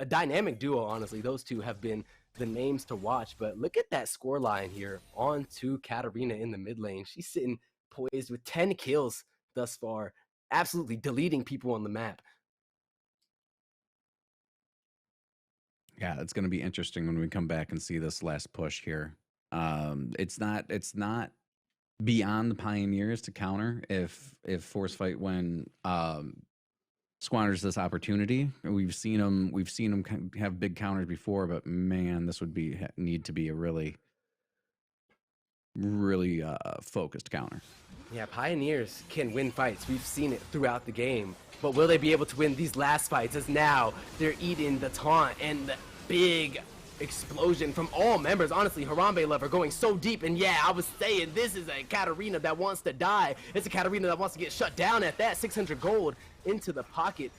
[SPEAKER 2] A dynamic duo, honestly. Those two have been the names to watch, but look at that score line here onto Katarina in the mid lane. She's sitting poised with 10 kills thus far, absolutely deleting people on the map.
[SPEAKER 1] Yeah, it's going to be interesting when we come back and see this last push here. It's not beyond the Pioneers to counter if Force Fight Win squanders this opportunity. We've seen them have big counters before, but man, this would need to be a really focused counter.
[SPEAKER 2] Yeah, Pioneers can win fights. We've seen it throughout the game. But will they be able to win these last fights, as now they're eating the taunt and the big explosion from all members? Honestly, Harambe Lover going so deep, and yeah, I was saying this is a Katarina that wants to die. It's a Katarina that wants to get shut down at that. 600 gold into the pocket.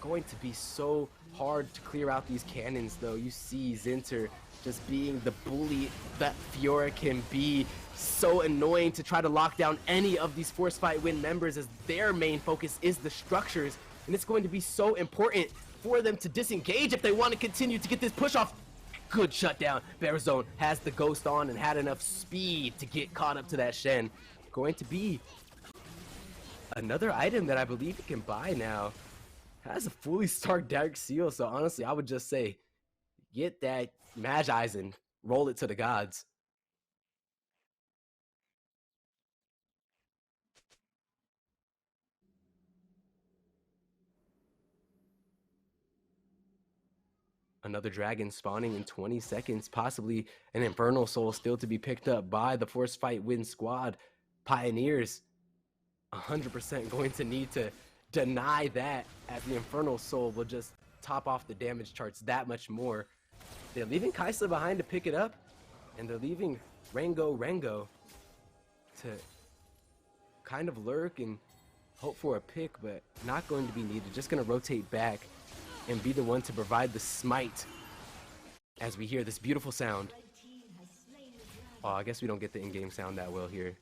[SPEAKER 2] Going to be so hard to clear out these cannons, though. You see Zinter just being the bully that Fiora can be. So annoying to try to lock down any of these Force Fight Win members, as their main focus is the structures, and it's going to be so important for them to disengage if they want to continue to get this push off. Good shutdown. Barazone has the ghost on and had enough speed to get caught up to that Shen. Going to be another item that I believe you can buy now. Has a fully Stark Dark Seal, so honestly I would just say get that Magi and roll it to the gods. Another dragon spawning in 20 seconds, possibly an Infernal Soul still to be picked up by the Force Fight Win squad. Pioneers 100% going to need to deny that, as the Infernal Soul will just top off the damage charts that much more. They're leaving Kaisa behind to pick it up, and they're leaving Rango to kind of lurk and hope for a pick, but not going to be needed. Just going to rotate back and be the one to provide the smite as we hear this beautiful sound. Oh, I guess we don't get the in-game sound that well here.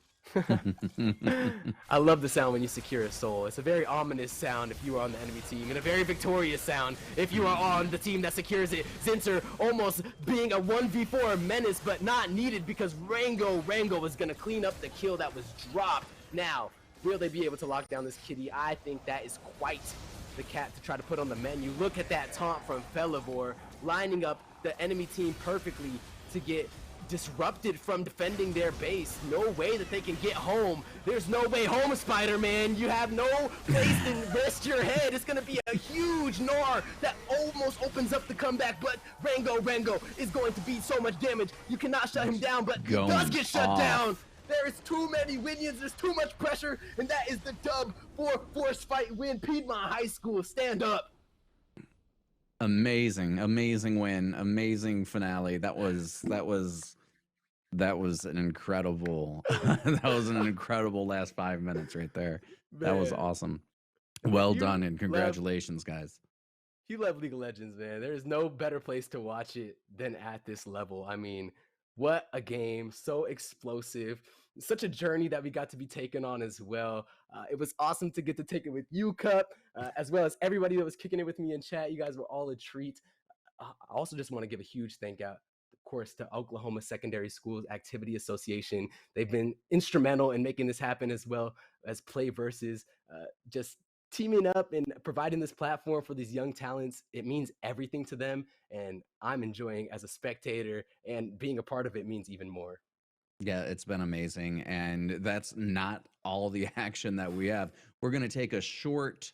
[SPEAKER 2] I love the sound when you secure a soul. It's a very ominous sound if you are on the enemy team, and a very victorious sound if you are on the team that secures it. Zinser almost being a 1v4 menace, but not needed because Rango was going to clean up the kill that was dropped. Now, will they be able to lock down this kitty? I think that is quite the cat to try to put on the menu. Look at that taunt from Felivor, lining up the enemy team perfectly to get disrupted from defending their base. No way that they can get home. There's no way home, Spider-Man. You have no place to rest your head. It's gonna be a huge Gnar that almost opens up the comeback, but Rango is going to be so much damage. You cannot shut him down, but he does get shut down. There is too many minions, there's too much pressure, and that is the dub for Force Fight win. Piedmont High School, stand up.
[SPEAKER 1] Amazing win, amazing finale. That was an incredible that was an incredible last 5 minutes right there. Man. That was awesome. Well done, and congratulations, guys.
[SPEAKER 2] If you love League of Legends, man, there's no better place to watch it than at this level. I mean, what a game, so explosive, such a journey that we got to be taken on as well. It was awesome to get to take it with you, Cup, as well as everybody that was kicking it with me in chat. You guys were all a treat. I also just want to give a huge thank out, of course, to Oklahoma Secondary Schools Activity Association. They've been instrumental in making this happen, as well as PlayVS, just teaming up and providing this platform for these young talents. It means everything to them, and I'm enjoying as a spectator, and being a part of it means even more.
[SPEAKER 1] Yeah, it's been amazing, and that's not all the action that we have. We're going to take a short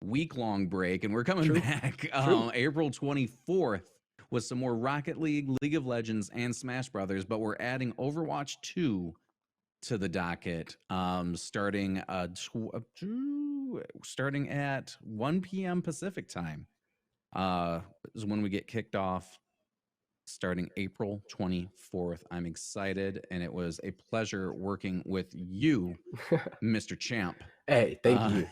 [SPEAKER 1] week-long break, and we're coming back April 24th with some more Rocket League, League of Legends, and Smash Brothers, but we're adding Overwatch 2 to the docket, starting at 1 p.m. Pacific time is when we get kicked off, starting April 24th. I'm excited, and it was a pleasure working with you, Mr. Champ.
[SPEAKER 2] Hey, thank you.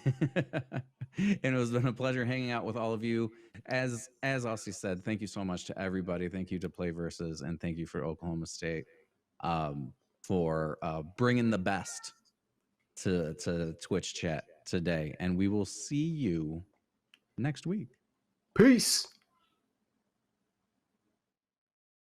[SPEAKER 1] And it has been a pleasure hanging out with all of you. As Aussie said, thank you so much to everybody. Thank you to PlayVS, and thank you for Oklahoma State for bringing the best to Twitch chat today. And we will see you next week.
[SPEAKER 2] Peace.